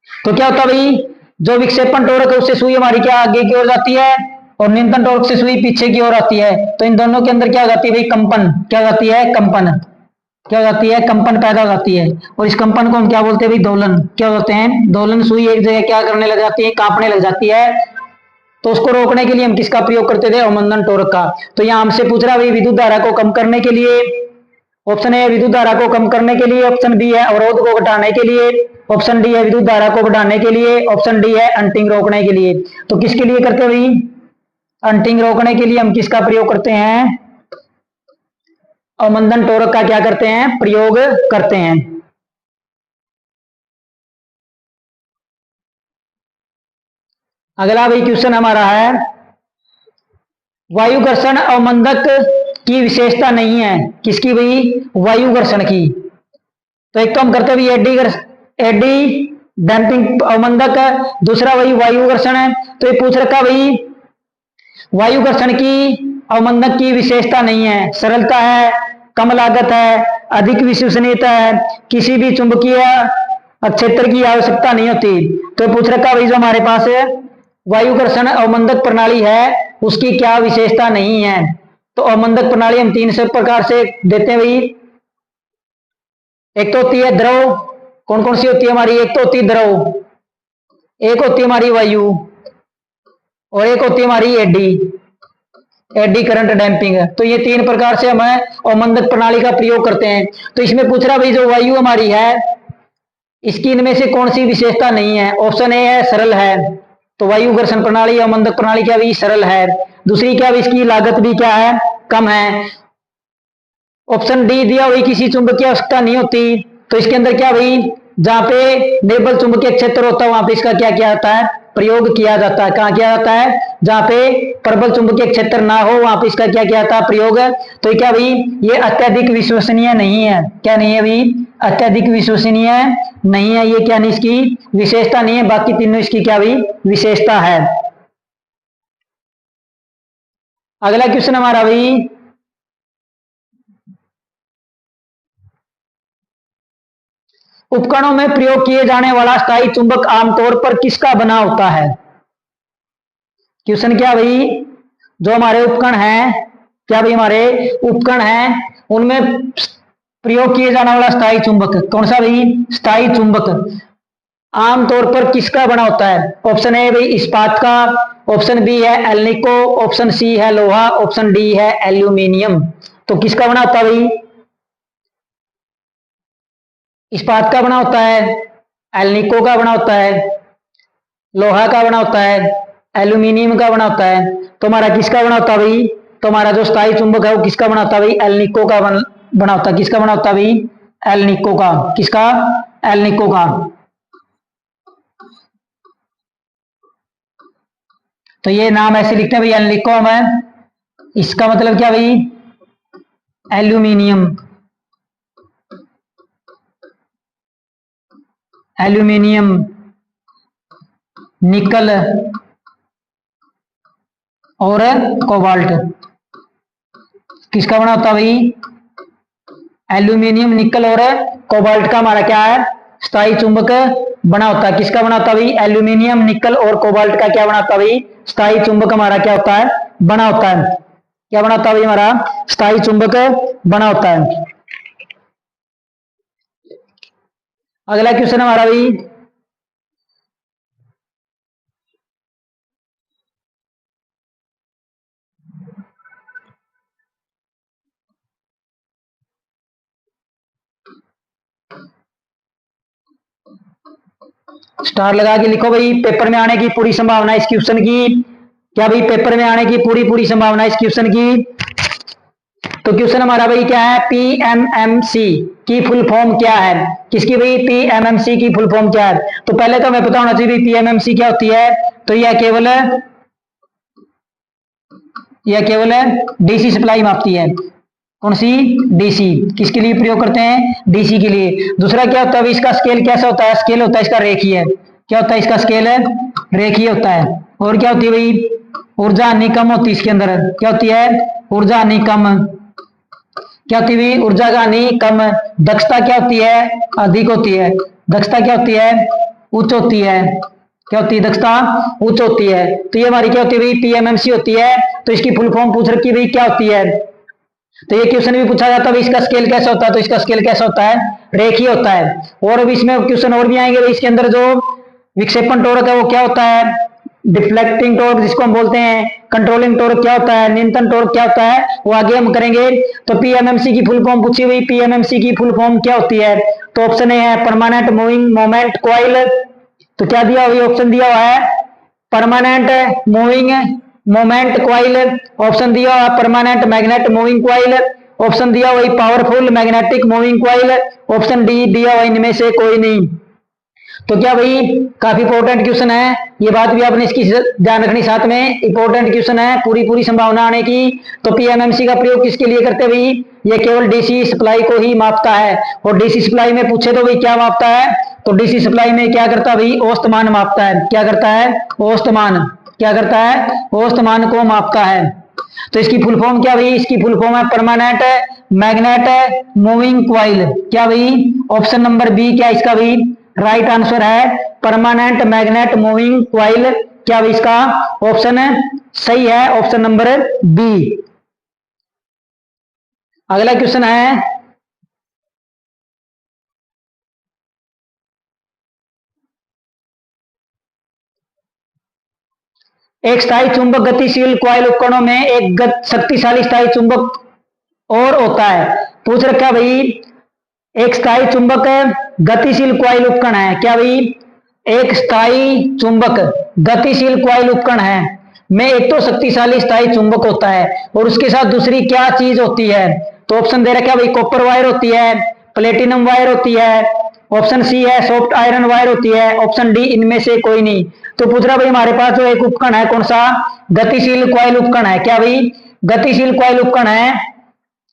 तो क्या होता भाई, जो विक्षेपण टॉर्क है उससे सुई हमारी क्या आगे की ओर जाती है, और नियंत्रण टॉर्क से सुई पीछे की ओर आती है। तो इन दोनों के अंदर क्या हो जाती है भाई? कंपन। क्या हो जाती है? कंपन। क्या हो जाती है? कंपन पैदा हो जाती है। और इस कंपन को हम क्या बोलते हैं भाई? दोलन। क्या होते हैं? दोलन। सुई एक जगह क्या करने लग जाती है? कांपने लग जाती है। तो उसको रोकने के लिए हम किसका प्रयोग करते थे? अवमंदन टॉर्क का। तो यहां हमसे पूछ रहा भाई विद्युत धारा को कम करने के लिए, ऑप्शन ए विद्युत धारा को कम करने के लिए, ऑप्शन बी है अवरोध को घटाने के लिए, ऑप्शन डी है विद्युत धारा को बढ़ाने के लिए, ऑप्शन डी है अंटिंग रोकने के लिए। तो किसके लिए करते हैं भाई? अंटिंग रोकने के लिए हम किसका प्रयोग करते हैं? अवमंदन टॉर्क का क्या करते हैं? प्रयोग करते हैं। अगला भाई क्वेश्चन हमारा है, वायु घर्षण अवमंदक की विशेषता नहीं है। किसकी भाई? वायु घर्षण की। तो एक तो हम करते हैं एडी डैम्पिंग अवमंदक है, दूसरा वही वायु घर्षण है। तो ये पूछ रखा भाई वायु घर्षण की अवमंदक की विशेषता नहीं है, सरलता है, कम लागत है, अधिक विश्वसनीयता है, किसी भी चुंबकीय क्षेत्र की आवश्यकता नहीं होती। तो पूछ रखा भाई जो हमारे पास वायु घर्षण अवमंदक प्रणाली है उसकी क्या विशेषता नहीं है। तो अवमंदक प्रणाली हम तीन से प्रकार से देते हैं भाई। एक तो होती है द्रव। कौन कौन सी होती है हमारी? एक तो होती है द्रव, एक होती है हमारी वायु, और एक होती है हमारी एडी करंट डैम्पिंग। तो ये तीन प्रकार से हम अवमंदक प्रणाली का प्रयोग करते हैं। तो इसमें पूछ रहा भाई जो वायु हमारी है इसकी इनमें से कौन सी विशेषता नहीं है? ऑप्शन ए है सरल है। तो वायु घर्षण प्रणाली अवमंदक प्रणाली क्या भी सरल है। दूसरी क्या भी इसकी लागत भी क्या है? कम है। ऑप्शन डी दिया हुई किसी चुंबकीय आवश्यकता नहीं होती। तो इसके अंदर क्या भाई जहां पे निर्बल चुंबकीय क्षेत्र होता है वहां पे इसका क्या किया जाता है? प्रयोग किया जाता है। कहां किया जाता है? जहां पे प्रबल चुंबकीय क्षेत्र ना हो वहां पे इसका क्या किया जाता है? प्रयोग। तो क्या भाई ये अत्यधिक विश्वसनीय नहीं है। क्या नहीं है भाई? अत्यधिक विश्वसनीय नहीं है। ये क्या नहीं इसकी विशेषता नहीं है। बाकी तीनों इसकी क्या भाई विशेषता है। अगला क्वेश्चन हमारा भाई, उपकरणों में प्रयोग किए जाने वाला स्थायी चुंबक आमतौर पर किसका बना होता है? क्वेश्चन क्या भाई जो हमारे उपकरण हैं, क्या भाई हमारे उपकरण हैं उनमें प्रयोग किए जाने वाला स्थायी चुंबक कौन सा भाई? स्थायी चुंबक आमतौर पर किसका बना होता है? ऑप्शन ए भाई इस्पात का, ऑप्शन बी है एल्निको, ऑप्शन सी है लोहा, ऑप्शन डी है एल्यूमिनियम। तो किसका बना होता है भाई? इस्पात का बना होता है, एल्निको का बना होता है, लोहा का बना होता है, एल्यूमिनियम का बना होता है। तो हमारा किसका बना होता है भाई? तो हमारा जो स्थायी चुंबक है वो किसका बना होता है भाई? एल्निको का बना होता है। किसका बना होता है भाई? एल्निको का। किसका? एल्निको का। तो ये नाम ऐसे लिखते हैं भाई एल्निको में, इसका मतलब क्या भाई? एल्यूमिनियम। एल्यूमिनियम, निकल और कोबाल्ट। किसका बना होता है भाई? एल्यूमिनियम, निकल और कोबाल्ट का हमारा क्या है? स्थायी चुंबक बना होता है। किसका बना होता है भाई? एल्यूमिनियम, निकल और कोबाल्ट का क्या बना होता है भाई? स्थायी चुंबक हमारा क्या होता है? बना होता है। क्या बना होता है भाई? हमारा स्थायी चुंबक बना होता है। अगला क्वेश्चन हमारा भाई, स्टार लगा के लिखो भाई पेपर में आने की पूरी संभावना इस क्वेश्चन की। क्या भाई पेपर में आने की पूरी पूरी संभावना इस क्वेश्चन की? तो क्वेश्चन हमारा भाई क्या है, पीएमएमसी की फुल फॉर्म क्या है, किसकी भाई, पीएमएमसी की फुल फॉर्म क्या है। तो पहले तो हमें पता होना चाहिए पीएमएमसी क्या होती है। तो यह केवल डीसी सप्लाई मापती है। कौन सी, डीसी। किसके लिए प्रयोग करते हैं, डीसी के लिए। दूसरा क्या होता है, इसका स्केल कैसा होता है, स्केल होता है इसका रेखीय। क्या होता है इसका स्केल, रेखीय होता है। और क्या होती है भाई, ऊर्जा हानि कम होती है इसके अंदर। क्या होती है, ऊर्जा हानि कम। क्या होती है, ऊर्जा का हानि कम। दक्षता क्या होती है, अधिक होती है। दक्षता क्या होती है, उच्च होती है। क्या होती है, दक्षता उच्च होती है। तो ये हमारी क्या होती है भाई, पीएमएमसी होती है। तो इसकी फुल फॉर्म पूछ रखी है भाई, क्या होती है। तो ये क्वेश्चन भी पूछा जाता है इसका स्केल कैसा होता है। तो इसका स्केल कैसा होता है, रेखीय होता है। और अभी इसमें क्वेश्चन और भी आएंगे भाई, इसके अंदर जो विक्षेपण टॉर्क है वो क्या होता है, डिफ्लेक्टिंग टॉर्क जिसको हम बोलते हैं, कंट्रोलिंग टॉर्क क्या होता है, नियंत्रण टॉर्क क्या होता है, वो आगे हम करेंगे। तो पीएमएमसी की फुल फॉर्म पूछी हुई, पीएमएमसी की फुल फॉर्म क्या होती है। तो ऑप्शन ए है परमानेंट मूविंग मोमेंट कॉइल। तो क्या दिया हुआ, ऑप्शन दिया हुआ है permanent moving moment coil. Option दिया हुआ permanent magnet moving coil. Option दिया हुआ powerful magnetic moving coil. Option D दिया हुआ इनमें से कोई नहीं। तो क्या भाई, काफी इंपॉर्टेंट क्वेश्चन है, ये बात भी आपने इसकी ध्यान रखनी, साथ में इंपॉर्टेंट क्वेश्चन है, पूरी पूरी संभावना आने की। तो पीएमएमसी का प्रयोग किसके लिए करते हैं भाई, ये केवल डीसी सप्लाई को ही मापता है। और डीसी सप्लाई में पूछे तो भाई क्या मापता है, तो डीसी सप्लाई में क्या करता है भाई, औसत मान मापता है। क्या करता है, औसत मान। क्या करता है, औसत मान को मापता है। तो इसकी फुल फॉर्म क्या भाई, इसकी फुल फॉर्म है परमानेंट मैग्नेट मूविंग क्वाइल। क्या भाई, ऑप्शन नंबर बी क्या इसका भाई राइट आंसर है, परमानेंट मैग्नेट मूविंग क्वाइल। क्या भाई इसका ऑप्शन है सही है, ऑप्शन नंबर बी। अगला क्वेश्चन है, एक स्थायी चुंबक गतिशील क्वाइल उपकरणों में एक शक्तिशाली स्थायी चुंबक और होता है। पूछ रखा भाई, एक स्थायी चुंबक गतिशील क्वाइल उपकरण है। क्या भाई, एक स्थायी चुंबक गतिशील क्वाइल उपकरण है में एक तो शक्तिशाली स्थायी चुंबक होता है और उसके साथ दूसरी क्या चीज होती है। तो ऑप्शन दे रखा है भाई, कॉपर वायर होती है, प्लेटिनम वायर होती है, ऑप्शन सी है सॉफ्ट आयरन वायर होती है, ऑप्शन डी इनमें से कोई नहीं। तो पूछ रहा भाई हमारे पास जो एक उपकरण है, कौन सा, गतिशील क्वाइल उपकरण है। क्या भाई, गतिशील क्वाइल उपकरण है,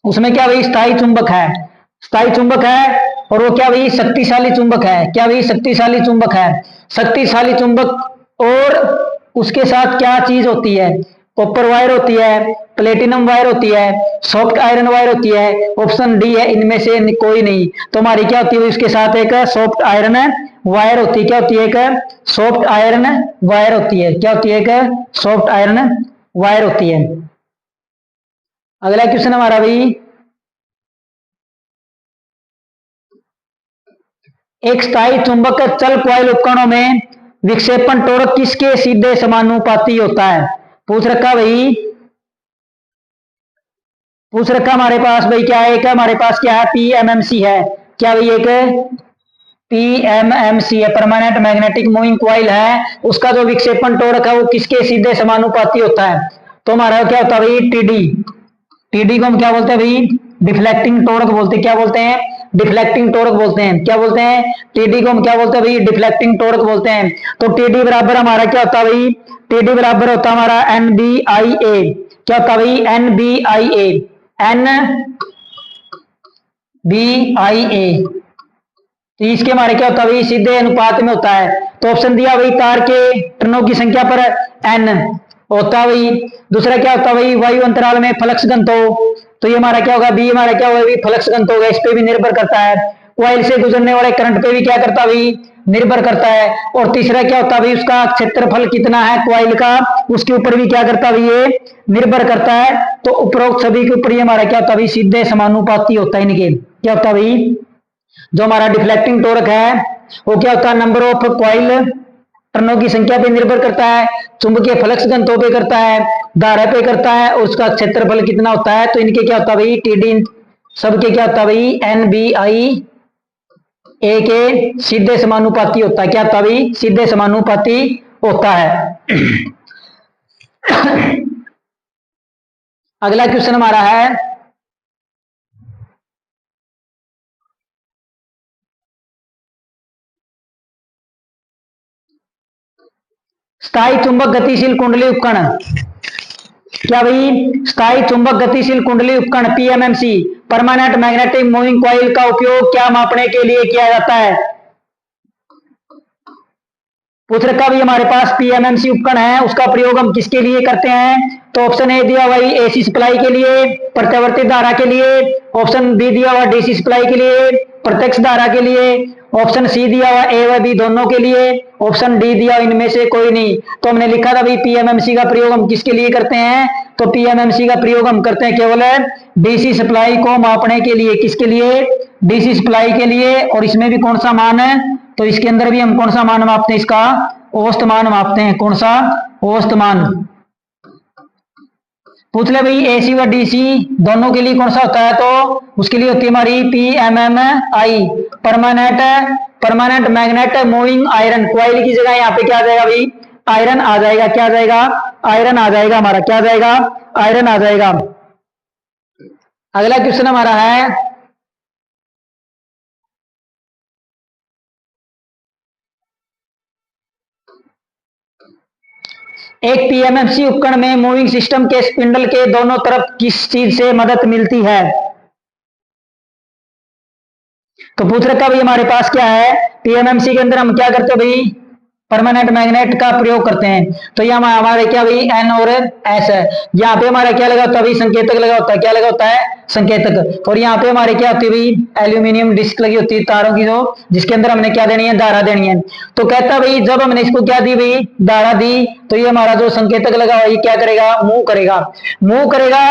उसमें क्या भाई स्थायी चुंबक है, स्थायी चुंबक है। और वो क्या भाई शक्तिशाली चुंबक है। क्या भाई, शक्तिशाली चुंबक है, शक्तिशाली चुंबक। और उसके साथ क्या चीज होती है, कॉपर वायर होती है, प्लेटिनम वायर होती है, सॉफ्ट आयरन वायर होती है। ऑप्शन डी है इनमें से कोई नहीं। तो हमारी क्या होती है, उसके साथ एक सॉफ्ट आयरन वायर होती है। क्या होती है, एक सॉफ्ट आयरन वायर होती है। क्या होती है, एक सॉफ्ट आयरन वायर होती है। अगला क्वेश्चन हमारा भाई, एक स्थायी चुंबक चल क्वाइल उपकरणों में विक्षेपण टॉर्क किसके सीधे समानुपाती होता है। पूछ रखा भाई, पूछ रखा हमारे पास भाई क्या है, क्या हमारे पास क्या है, पीएमएमसी है। क्या भाई, एक पीएमएमसी है, परमानेंट मैग्नेटिक मूविंग क्वाइल है, उसका जो विक्षेपण टॉर्क है वो किसके सीधे समानुपाती होता है। तो हमारा क्या होता है भाई, टीडी। टीडी को हम क्या बोलते हैं भाई, डिफ्लेक्टिंग टॉर्क बोलते हैं। क्या बोलते हैं, डिफ्लेक्टिंग टॉर्क बोलते हैं। क्या बोलते हैं, टीडी को हम क्या बोलते हैं भाई, डिफ्लेक्टिंग टॉर्क बोलते हैं। तो टीडी बराबर हमारा क्या होता है भाई, टीडी बराबर होता है हमारा एन बी आई ए। क्या होता है भाई, N B I A, N B I A. तो इसके हमारे क्या होता है भाई, सीधे अनुपात में होता है। तो ऑप्शन दिया भाई, तार के टर्नों की संख्या पर एन होता है भाई। दूसरा क्या होता है भाई, वायु अंतराल में फ्लक्स घनत्व। तो ये हमारा क्या होगा, बी हमारा क्या होगा भाई, फ्लक्स घनत्व होगा, इस पे भी निर्भर करता है। कॉइल से गुजरने वाले करंट पे भी क्या करता है भाई, निर्भर करता है। और तीसरा क्या होता है भाई, उसका क्षेत्रफल कितना है कॉइल का, उसके ऊपर भी क्या करता है भाई, ये निर्भर करता है। तो उपरोक्त सभी के ऊपर ये हमारा क्या होता है भाई, सीधे समानुपाती होता है इनके। क्या होता है भाई, जो हमारा डिफ्लेक्टिंग टॉर्क है वो क्या होता है, नंबर ऑफ कॉइल टर्नों की संख्या पे निर्भर करता है, चुंबकीय फ्लक्स घनत्व पे करता है, धारा पे करता है, और उसका क्षेत्रफल कितना होता है। तो इनके क्या होता है भाई, टीडी सबके क्या होता है भाई, एन बी आई ए के सीधे समानुपाती होता है। क्या होता है भाई, सीधे समानुपाती होता है। अगला क्वेश्चन हमारा है, स्थायी चुंबक गतिशील कुंडली उपकरण, क्या भाई स्थायी चुंबक गतिशील कुंडली उपकरण PMMC, permanent magnetic moving coil का उपयोग क्या मापने के लिए किया जाता है? पूछ रखा भी हमारे पास पीएमएमसी उपकरण है, उसका प्रयोग हम किसके लिए करते हैं? तो ऑप्शन ए दिया हुआ एसी सप्लाई के लिए, प्रत्यावर्ती धारा के लिए, ऑप्शन बी दिया हुआ डीसी सप्लाई के लिए, प्रत्यक्ष धारा के लिए, ऑप्शन सी दिया हुआ ए व बी दोनों के लिए, ऑप्शन डी दिया इनमें से कोई नहीं। तो हमने लिखा था भाई पीएमएमसी का प्रयोग हम किसके लिए करते हैं? तो पीएमएमसी का प्रयोग हम करते हैं केवल डीसी सप्लाई को मापने के लिए। किसके लिए? डीसी सप्लाई के लिए। और इसमें भी कौन सा मान है? तो इसके अंदर भी हम कौन सा मान मापते हैं? इसका औसत मान मापते हैं। कौन सा? औसत मान। पूछ ले भाई एसी व डीसी दोनों के लिए कौन सा होता है? तो उसके लिए होती है हमारी PMMI, permanent magnet moving iron coil की जगह यहाँ पे क्या आ जाएगा भाई? आयरन आ जाएगा। क्या आ जाएगा? आयरन आ जाएगा हमारा। क्या आ जाएगा? आयरन आ जाएगा। अगला क्वेश्चन हमारा है एक पीएमएमसी उपकरण में मूविंग सिस्टम के स्पिंडल के दोनों तरफ किस चीज से मदद मिलती है? तो पूछ रखा भाई हमारे पास क्या है? पीएमएमसी के अंदर हम क्या करते हैं भाई? परमानेंट मैग्नेट का प्रयोग करते हैं। तो ये हमारे क्या भाई एन और एस है। यहाँ पे हमारा क्या लगा होता है भाई? संकेतक लगा होता है। क्या लगा होता है? संकेतक। और यहाँ पे हमारे क्या होती है भाई? एल्यूमिनियम डिस्क लगी होती है तारों की, जो जिसके अंदर हमने क्या देनी है? धारा देनी है। तो कहता भाई जब हमने इसको क्या दी भाई? धारा दी, तो ये हमारा जो संकेतक लगा हुआ ये क्या करेगा? मूव करेगा। मूव करेगा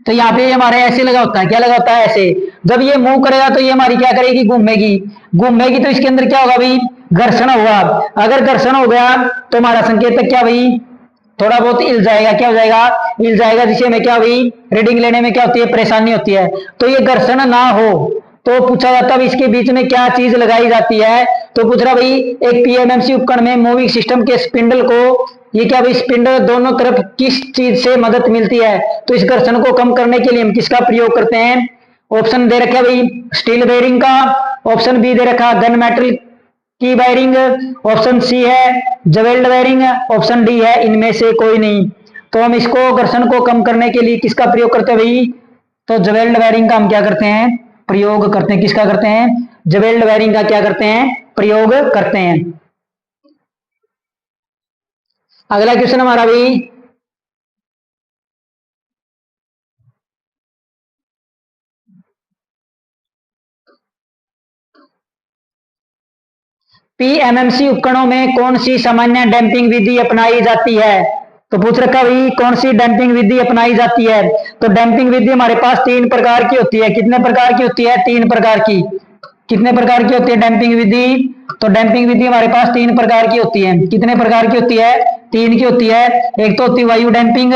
तो यहाँ पे हमारे ऐसे लगा होता है। क्या लगा होता है? ऐसे। जब ये मूव करेगा तो ये हमारी क्या करेगी? घूमेगी। घूमेगी तो इसके अंदर क्या होगा भाई? घर्षण होगा। अगर घर्षण हो गया तो हमारा संकेतक क्या भाई? थोड़ा बहुत हिल जाएगा। क्या हो जाएगा? हिल जाएगा, जिसे हमें क्या भाई? रीडिंग लेने में क्या होती है? परेशानी होती है। तो ये घर्षण ना हो तो पूछा जाता है इसके बीच में क्या चीज लगाई जाती है? तो पूछ रहा भाई एक पीएमएमसी उपकरण में मूविंग सिस्टम के स्पिंडल को, ये क्या भाई स्पिंडल दोनों तरफ किस चीज से मदद मिलती है? तो इस घर्षण को कम करने के लिए हम किसका प्रयोग करते हैं? ऑप्शन दे रखा भाई स्टील बेयरिंग का, ऑप्शन बी दे रखा गन मेटल की वायरिंग, ऑप्शन सी है जवेल्ड वायरिंग, ऑप्शन डी है इनमें से कोई नहीं। तो हम इसको घर्षण को कम करने के लिए किसका प्रयोग करते हैं भाई? तो जवेल्ड वायरिंग का हम क्या करते हैं? प्रयोग करते हैं। किसका करते हैं? जवेल्ड वायरिंग का क्या करते हैं? प्रयोग करते हैं। अगला क्वेश्चन हमारा भाई पीएमएमसी उपकरणों में कौन सी सामान्य डैंपिंग विधि अपनाई जाती है? तो पूछ रखा भाई कौन सी डैंपिंग विधि अपनाई जाती है? तो डैंपिंग विधि हमारे पास 3 प्रकार की होती है। कितने प्रकार की होती है? 3 प्रकार की। कितने प्रकार की होती है डैंपिंग विधि? तो डैंपिंग विधि हमारे पास 3 प्रकार की होती है। कितने प्रकार की होती है? 3 की होती है। एक तो होती है वायु डैंपिंग।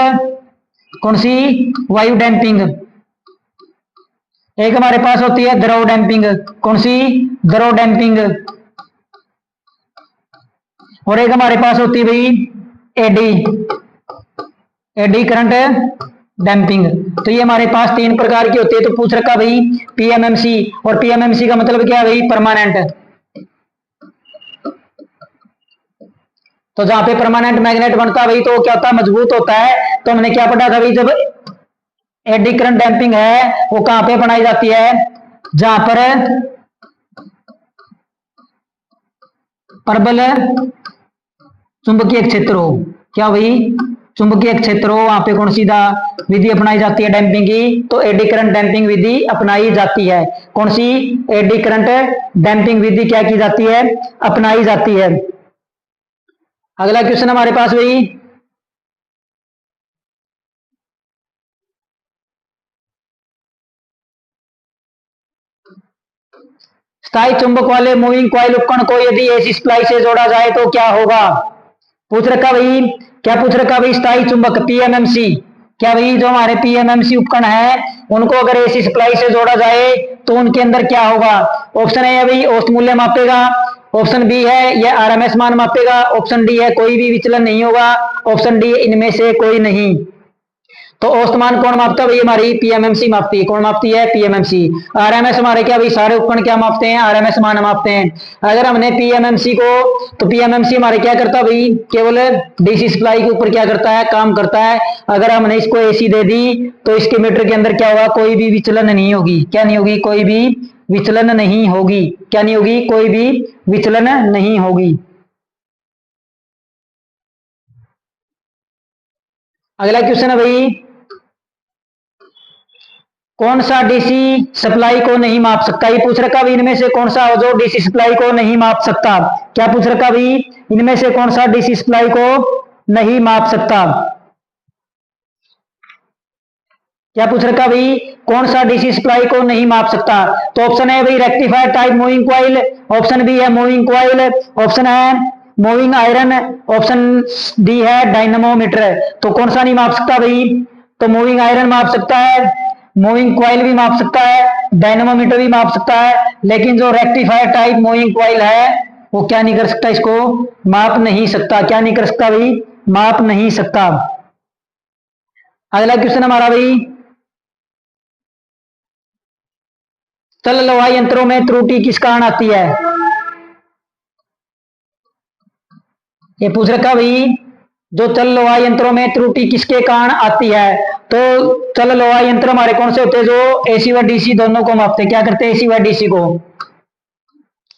कौन सी? वायु डैंपिंग। एक हमारे पास होती है द्रव डैंपिंग। कौन सी? द्रव डैंपिंग। और एक हमारे पास होती है भाई एडी एडी करंट डैंपिंग। तो ये हमारे पास 3 प्रकार की होती है। तो पूछ रखा भाई पीएमएमसी, और पीएमएमसी का मतलब क्या है भाई? परमानेंट। तो जहां पे परमानेंट मैग्नेट बनता है भाई तो क्या होता है? मजबूत होता है। तो हमने क्या पढ़ा था भाई? जब एडी करंट डैंपिंग है वो कहां पे बनाई जाती है? जहां पर प्रबल चुंबकीय क्षेत्र हो। क्या भाई? चुंबकीय क्षेत्र हो, वहां पे कौन सी विधि अपनाई जाती है डैंपिंग की? तो एडी करंट डैंपिंग विधि अपनाई जाती है। कौन सी? एडी करंट डैंपिंग विधि क्या की जाती है? अपनाई जाती है। अगला क्वेश्चन हमारे पास भाई स्थायी चुंबक वाले मूविंग कॉइल उपकरण को यदि एसी सप्लाई से जोड़ा जाए तो क्या होगा? पूछ रखा भाई क्या पूछ रखा भाई? स्थायी चुंबक पीएमएमसी। क्या भाई जो हमारे पीएमएमसी उपकरण है उनको अगर एसी सप्लाई से जोड़ा जाए तो उनके अंदर क्या होगा? ऑप्शन ए है भाई औसत मूल्य मापेगा, ऑप्शन बी है यह आरएमएस मान मापेगा, ऑप्शन डी है कोई भी विचलन नहीं होगा, ऑप्शन डी इनमें से कोई नहीं। तो औसत मान कौन मापता है भाई? हमारी पीएमएमसी मापती है। कौन मापती है? पीएमएमसी। आरएमएस हमारे क्या भाई? सारे उपकरण क्या मापते हैं? आरएमएस मान मापते हैं। अगर हमने पीएमएमसी को, तो पीएमएमसी हमारे क्या करता है भाई? केवल डीसी सप्लाई के ऊपर क्या करता है? काम करता है। अगर हमने इसको एसी दे दी तो इसके मीटर के अंदर क्या होगा? कोई भी विचलन नहीं होगी। क्या नहीं होगी? कोई भी विचलन नहीं होगी। क्या नहीं होगी? कोई भी विचलन नहीं होगी। अगला क्वेश्चन है भाई, कौन सा डीसी सप्लाई को नहीं माप सकता? ये पूछ रखा भी इनमें से कौन सा हो जो डीसी सप्लाई को नहीं माप सकता? क्या पूछ रखा भी? इनमें से कौन सा डीसी सप्लाई को नहीं माप सकता? क्या पूछ रखा भाई? कौन सा डीसी सप्लाई को नहीं माप सकता? तो ऑप्शन है भाई rectifier type moving coil, option B है मूविंग कॉइल, ऑप्शन है मूविंग आयरन, ऑप्शन डी है डायनमोमीटर। तो कौन सा नहीं माप सकता भाई? तो मूविंग आयरन माप सकता है, मूविंग कॉइल भी माप सकता है, डायनमोमीटर भी माप सकता है, लेकिन जो रेक्टिफायर टाइप मूविंग कॉइल है वो क्या नहीं कर सकता? इसको माप नहीं सकता। क्या नहीं कर सकता भाई? माप नहीं सकता। अगला क्वेश्चन हमारा भाई, चल लोहा यंत्रों में त्रुटि किस कारण आती है? ये पूछ रखा भाई, जो चल लोहा यंत्रों में त्रुटि किसके कारण आती है? तो चल लोहा यंत्र हमारे कौन से होते हैं? जो एसी व डीसी दोनों को मापते हैं। क्या करते हैं? एसी व डीसी को।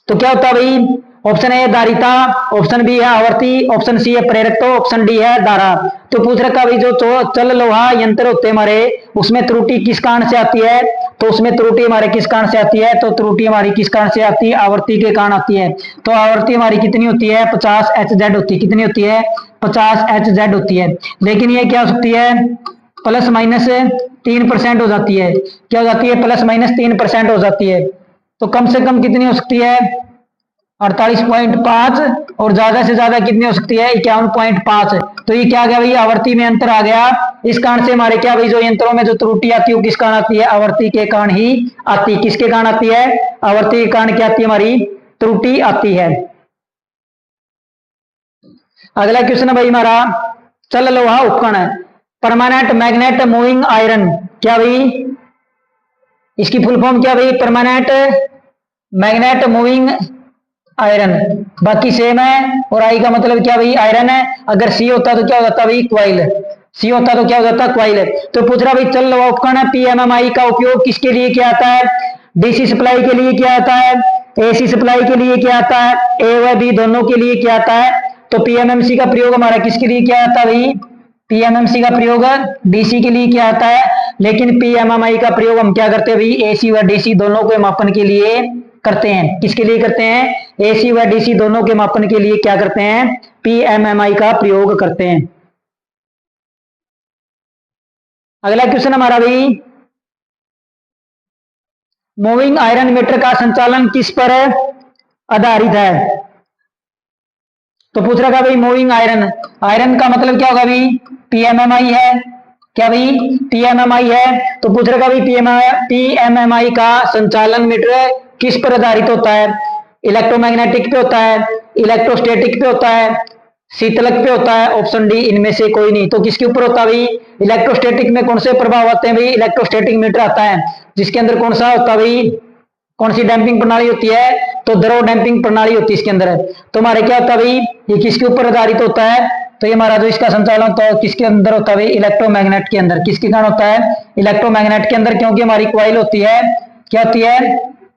तो क्या होता है भाई? ऑप्शन ए धारिता, ऑप्शन बी है आवर्ती, ऑप्शन सी है प्रेरकत्व, ऑप्शन डी है धारा। तो पूछ रखा भाई, जो चल लोहा यंत्र होते हैं हमारे, उसमें त्रुटि किस कारण से आती है? तो उसमें त्रुटि हमारे किस कारण से आती है? तो त्रुटि हमारी किस कारण से आती है? आवर्ती के कारण आती है। तो आवर्ती हमारी कितनी होती है? 50 Hz होती है। कितनी होती है? 50 Hz होती है। लेकिन ये क्या हो सकती है? प्लस माइनस 3% हो जाती है। क्या हो जाती है? प्लस माइनस 3% हो जाती है। तो कम से कम कितनी हो सकती है? 48.5, और ज्यादा से ज्यादा कितनी हो सकती है? 51.5। तो ये क्या आ गया भाई? आवर्ती में अंतर आ गया। इस कारण से हमारे क्या भाई, जो यंत्रों में जो त्रुटि आती है वो किस कारण आती है? आवर्ती के कारण ही आती है। किसके कारण आती है? आवर्ती के कारण क्या आती है? हमारी त्रुटि आती है। अगला क्वेश्चन है भाई हमारा, चल लोहा उपकरण, परमानेंट मैग्नेट मूविंग आयरन, क्या भाई इसकी फुल फॉर्म क्या भाई? Permanent magnet moving iron. बाकी सेम है। और आई का मतलब क्या भाई? आयरन है। अगर सी होता तो क्या हो जाता भाई? क्वाइल। सी होता तो क्या हो जाता? क्वाइल। तो पूछ रहा भाई, चल लोहा उपकरण पीएमएमआई का उपयोग किसके लिए किया जाता है? डीसी सप्लाई के लिए किया जाता है, एसी सप्लाई के लिए किया जाता है, ए व बी दोनों के लिए किया जाता है। तो पीएमएमसी का प्रयोग हमारा किसके लिए किया जाता है भाई? पीएमएमसी का प्रयोग डीसी के लिए किया जाता है, लेकिन पीएमएमआई का प्रयोग हम क्या करते हैं भाई? एसी व डीसी दोनों के मापन के लिए करते हैं। किसके लिए करते हैं? एसी व डीसी दोनों के मापन के लिए क्या करते हैं? पीएमएमआई का प्रयोग करते हैं। अगला क्वेश्चन हमारा भाई, मूविंग आयरन मीटर का संचालन किस पर आधारित है? तो पूछ रखा भाई मूविंग आयरन, आयरन का मतलब क्या होगा भाई? पीएमएमआई है। क्या भाई? पीएमएमआई है। तो पूछ रखा भाई पीएमएमआई का संचालन मीटर किस पर आधारित होता है? इलेक्ट्रोमैग्नेटिक पे होता है, इलेक्ट्रोस्टैटिक पे होता है, शीतलक पे होता है, ऑप्शन डी इनमें से कोई नहीं। तो किसके ऊपर होता है भाई? इलेक्ट्रोस्टैटिक में कौन से प्रभाव आते हैं भाई? इलेक्ट्रोस्टैटिक मीटर आता है जिसके अंदर कौन सा होता है भाई? कौन सी डैम्पिंग प्रणाली होती है? तो द्रव डैम्पिंग प्रणाली होती है इसके अंदर। तो हमारे क्या होता है भाई? ये किसके ऊपर आधारित होता है? तो ये हमारा जो इसका संचालन होता है किसके अंदर होता है भाई? इलेक्ट्रोमैग्नेट के अंदर। किसके कारण होता है? इलेक्ट्रोमैग्नेट के अंदर, क्योंकि हमारी कॉइल होती है, क्या होती है?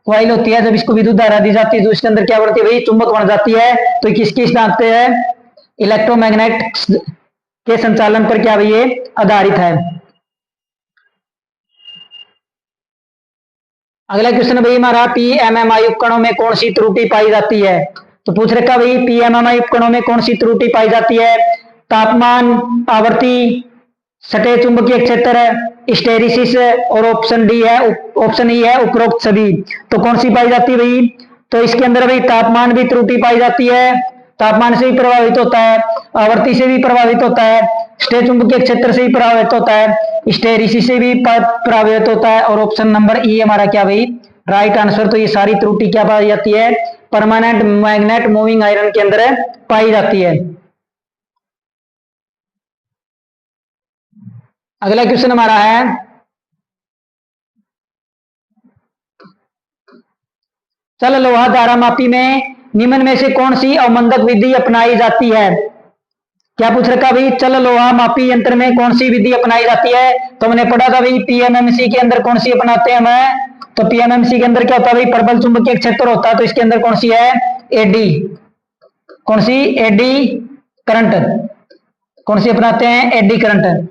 कॉइल होती है। जब इसको विद्युत धारा दी जाती है तो इसके अंदर क्या बढ़ती है भाई? चुंबक बन जाती है। तो किसके सिद्धांत पे है? इलेक्ट्रोमैग्नेट के संचालन पर क्या भाई ये आधारित है। अगला क्वेश्चन भाई हमारा, पीएमएमआई उपकरणों में कौन सी त्रुटि पाई जाती है? तो पूछ रखा भाई पीएमएमआई उपकरणों में कौन सी त्रुटि पाई जाती है? तापमान, आवृत्ति, सतह चुंबकीय क्षेत्र, स्टेरिसिस, और ऑप्शन डी है, ऑप्शन ई है उपरोक्त सभी। तो कौन सी पाई जाती है भाई? तो इसके अंदर भाई तापमान भी त्रुटि पाई जाती है, तापमान से भी प्रभावित होता है, आवृत्ति से भी प्रभावित होता है, स्टेट चुंबकीय क्षेत्र से भी प्रभावित होता है, स्टेरिसिस से भी प्रभावित होता है, और ऑप्शन नंबर ई हमारा क्या भाई? Right answer. तो ये सारी त्रुटि क्या पाई जाती है? परमानेंट मैग्नेट मूविंग आयरन के अंदर पाई जाती है। अगला क्वेश्चन हमारा है, चल लोहा धारा मापी में निम्न में से कौन सी अवमंदक विधि अपनाई जाती है। क्या पूछ रखा भाई, चल लोहा मापी यंत्र में कौन सी विधि अपनाई जाती है। तो हमने पढ़ा था भाई पीएमएमसी के अंदर कौन सी अपनाते हैं हम। तो पीएमएमसी के अंदर क्या होता है भाई, प्रबल चुंबकीय क्षेत्र होता है। तो इसके अंदर कौन सी है, एडी। कौन सी, एडी करंट। कौन सी अपनाते हैं, एडी करंट।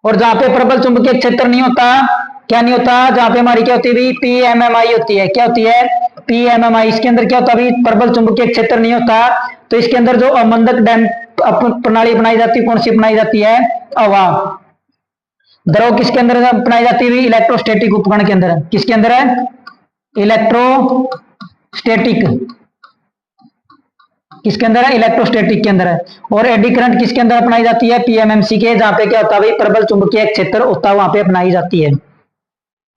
और जहां पे प्रबल चुंबकीय क्षेत्र नहीं होता, क्या नहीं होता, जहां पे हमारी क्या होती है, पीएमएमआई होती है। क्या होती है, पीएमएमआई। इसके अंदर क्या होता है, प्रबल चुंबकीय क्षेत्र नहीं होता। तो इसके अंदर जो अवमंदक डैम प्रणाली बनाई जाती है, कौन सी बनाई जाती है, हवा द्रव। किसके अंदर बनाई जाती है, इलेक्ट्रोस्टैटिक उपकरण के अंदर। किसके अंदर है, इलेक्ट्रोस्टैटिक। किसके अंदर है, इलेक्ट्रोस्टैटिक के अंदर है। और एडी करंट किसके अंदर अपनाई जाती है, पीएमएमसी के, जहां पे क्या होता है भाई, प्रबल चुंबकीय क्षेत्र होता है, वहां पे अपनाई जाती है।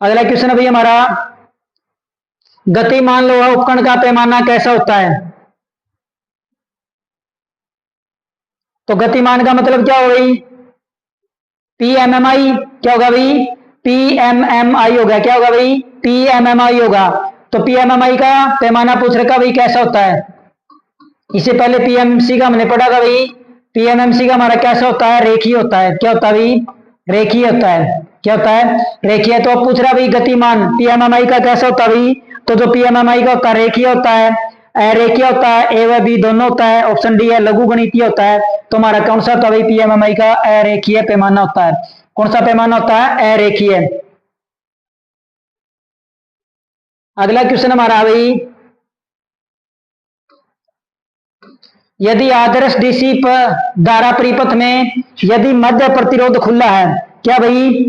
अगला क्वेश्चन है भाई हमारा, गतिमान लोहा उपकरण का पैमाना कैसा होता है। तो गतिमान का मतलब क्या हो गई, पीएमएमआई। क्या होगा भाई, पीएमएमआई होगा। क्या होगा भाई, पीएमएमआई होगा। तो पीएमएमआई का पैमाना पूछ रखा भाई कैसा होता है। इससे पहले पीएमसी का हमने पढ़ा था भाई, पीएमएमसी का हमारा कैसा होता है, रेखीय होता है। क्या होता है भाई, रेखीय होता है। क्या होता है, रेखीय। तो अब पूछ रहा भाई गतिमान पीएमएमआई का कैसा होता है भाई। तो जो पीएमएमआई का होता है, रेखीय होता है, अरेखीय होता है, ए व बी दोनों होता है। ऑप्शन डी है, लघु गणितीय होता है। तो हमारा कौन सा होता है भाई, पीएमएमआई का अरेखीय पैमाना होता है। कौन सा पैमाना होता है, अरेखीय। अगला क्वेश्चन हमारा भाई, यदि आदर्श डीसी धारा परिपथ में यदि मध्य प्रतिरोध खुला है। क्या भाई,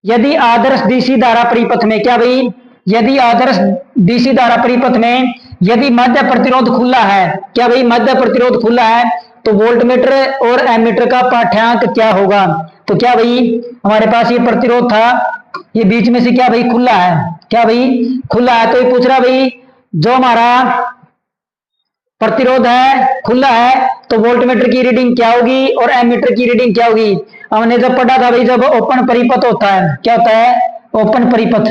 यदि आदर्श डीसी धारा परिपथ में, क्या भाई, यदि आदर्श डीसी धारा परिपथ में यदि मध्य प्रतिरोध खुला है। क्या भाई, मध्य प्रतिरोध खुला है, तो वोल्टमीटर और एमीटर का पाठ्यांक क्या होगा। तो क्या भाई, हमारे पास ये प्रतिरोध था, ये बीच में से क्या भाई खुला है। क्या भाई, खुला है। तो ये पूछ रहा भाई, जो हमारा प्रतिरोध है खुला है, तो वोल्टमीटर की रीडिंग क्या होगी और एमीटर की रीडिंग क्या होगी। हमने जब पढ़ा था भाई, जब ओपन परिपथ होता है, क्या होता है, ओपन परिपथ।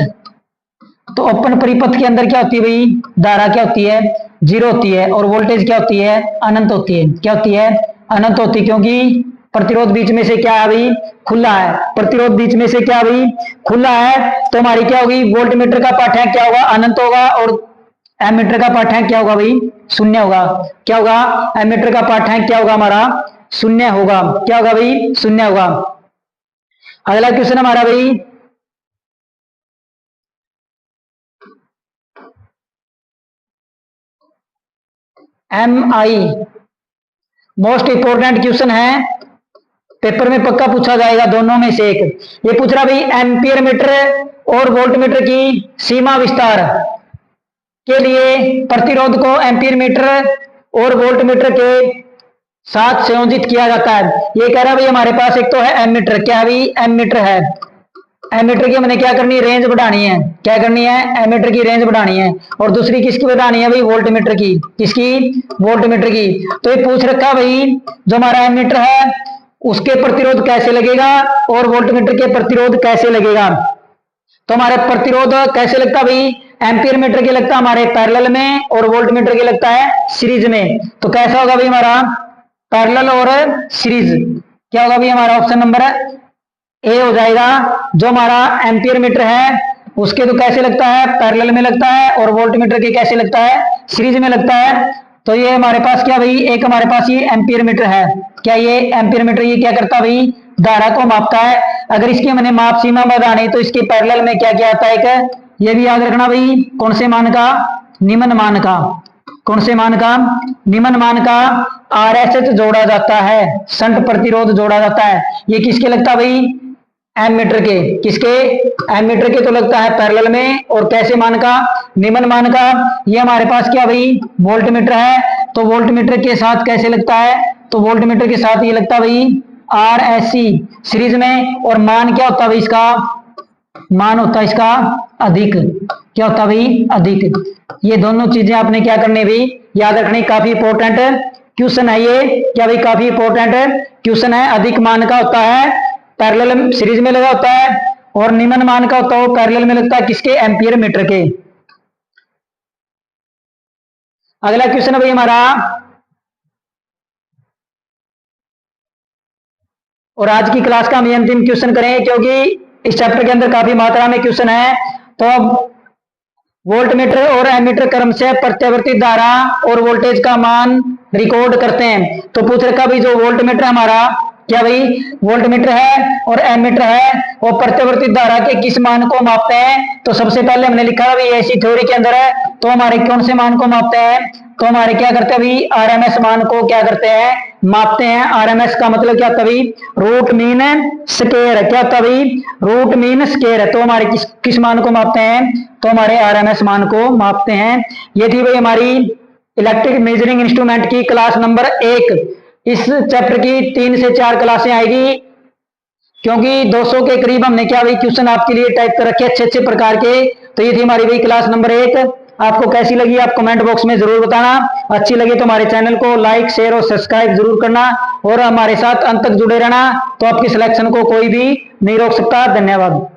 तो ओपन परिपथ के अंदर क्या होती है भाई, धारा क्या होती है, जीरो होती है। और वोल्टेज क्या होती है, अनंत होती है। क्या होती है, अनंत होती है। क्योंकि प्रतिरोध बीच में से क्या है भाई, खुला है। प्रतिरोध बीच में से क्या भाई, खुला है। तो हमारी क्या होगी, वोल्टमीटर का पाठ्यांक क्या होगा, अनंत होगा। और एमीटर का पाठ्यांक क्या होगा भाई, शून्य होगा। क्या होगा, एमीटर का पाठ्यांक क्या होगा हमारा, शून्य होगा। क्या होगा भाई, शून्य होगा। अगला क्वेश्चन हमारा भाई, MI मोस्ट इंपोर्टेंट क्वेश्चन है, पेपर में पक्का पूछा जाएगा, दोनों में से एक। ये पूछ रहा भाई, एम्पियर मीटर और वोल्ट मीटर की सीमा विस्तार के लिए प्रतिरोध को एम्पियर मीटर और वोल्ट मीटर के साथ संयोजित किया जाता है। ये कह रहा है भाई, हमारे पास एक तो है एमीटर। क्या है भाई, एमीटर है। एमीटर की हमने क्या करनी है, रेंज बढ़ानी है। क्या करनी है, एमीटर की रेंज बढ़ानी है। और दूसरी किसकी बढ़ानी है भाई, वोल्ट मीटर की। किसकी, वोल्ट मीटर की। तो ये पूछ रखा भाई, जो हमारा एमीटर है उसके प्रतिरोध कैसे लगेगा और वोल्ट मीटर के प्रतिरोध कैसे लगेगा। तो हमारे प्रतिरोध कैसे लगता है भाई, एम्पियर मीटर के लगता है हमारे पैरेलल में और वोल्ट मीटर के लगता है सीरीज में। तो कैसा होगा भाई हमारा, पैरेलल और सीरीज। क्या होगा भाई हमारा, ऑप्शन नंबर ए हो जाएगा। जो हमारा एम्पियर मीटर है उसके तो कैसे लगता है, पैरेलल में लगता है। और वोल्ट मीटर के कैसे लगता है, सीरीज में लगता है। तो ये हमारे पास क्या भाई, एक हमारे पास ये एम्पियर मीटर है। क्या ये एम्पियर मीटर ये क्या करता है भाई, धारा को मापता है। अगर इसकी हमने माप सीमा बढ़ानी तो इसके पैरेलल में क्या क्या आता है, एक ये भी याद रखना भाई, कौन से मान का, निम्न मान का। कौन से मान का, निम्न मान का RSH जोड़ा जाता है, शंट प्रतिरोध जोड़ा जाता है। ये किसके लगता है भाई, एमीटर के। किसके, एमीटर के तो लगता है पैरेलल में। और कैसे मान का, निम्न मान का। ये हमारे पास क्या भाई, वोल्ट मीटर है। तो वोल्ट मीटर के साथ कैसे लगता है, तो वोल्ट मीटर के साथ ये लगता है भाई RSC सीरीज में। और मान क्या होता है भाई इसका, मान होता है इसका अधिक। क्या होता है भाई, अधिक। ये दोनों चीजें आपने क्या करनी भाई, याद रखनी, काफी इंपॉर्टेंट क्वेश्चन है ये, क्या भाई काफी इंपॉर्टेंट क्वेश्चन है। अधिक मान का होता है पैरेलल सीरीज में लगा होता है, और निम्न मान का होता है वो पैरेलल में लगता है किसके, एम्पियर मीटर के। अगला क्वेश्चन है भाई हमारा, और आज की क्लास का हम अंतिम क्वेश्चन करेंगे क्योंकि इस चैप्टर के अंदर काफी मात्रा में क्वेश्चन है। तो अब वोल्ट मीटर और एमीटर क्रम से प्रत्यावर्ती धारा और वोल्टेज का मान रिकॉर्ड करते हैं। तो पूछ रखा भाई जो वोल्ट मीटर हमारा, क्या भाई वोल्ट मीटर है और एमीटर है, वो प्रत्यावर्ती धारा के किस मान को मापते हैं। तो सबसे पहले हमने लिखा भाई ऐसी थ्योरी के अंदर है, तो हमारे कौन से मान को मापते हैं, तो हमारे क्या करते हैं भाई आरएमएस मान को क्या करते हैं, मापते हैं। आरएमएस का मतलब क्या होता है भाई, रूट मीन स्क्वायर है। क्या होता है भाई, रूट मीन स्क्वायर है। तो हमारे किस मान को मापते हैं, तो हमारे आरएमएस मान को मापते हैं। ये थी भाई हमारी इलेक्ट्रिक मेजरिंग इंस्ट्रूमेंट की क्लास नंबर 1। इस चैप्टर की 3 से 4 क्लासें आएगी, क्योंकि 200 के करीब हमने क्या भाई क्वेश्चन आपके लिए टाइप कर रखे अच्छे अच्छे प्रकार के। तो ये थी हमारी भाई क्लास नंबर 1। आपको कैसी लगी आप कमेंट बॉक्स में जरूर बताना। अच्छी लगी तो हमारे चैनल को लाइक शेयर और सब्सक्राइब जरूर करना, और हमारे साथ अंत तक जुड़े रहना, तो आपकी सिलेक्शन को कोई भी नहीं रोक सकता। धन्यवाद।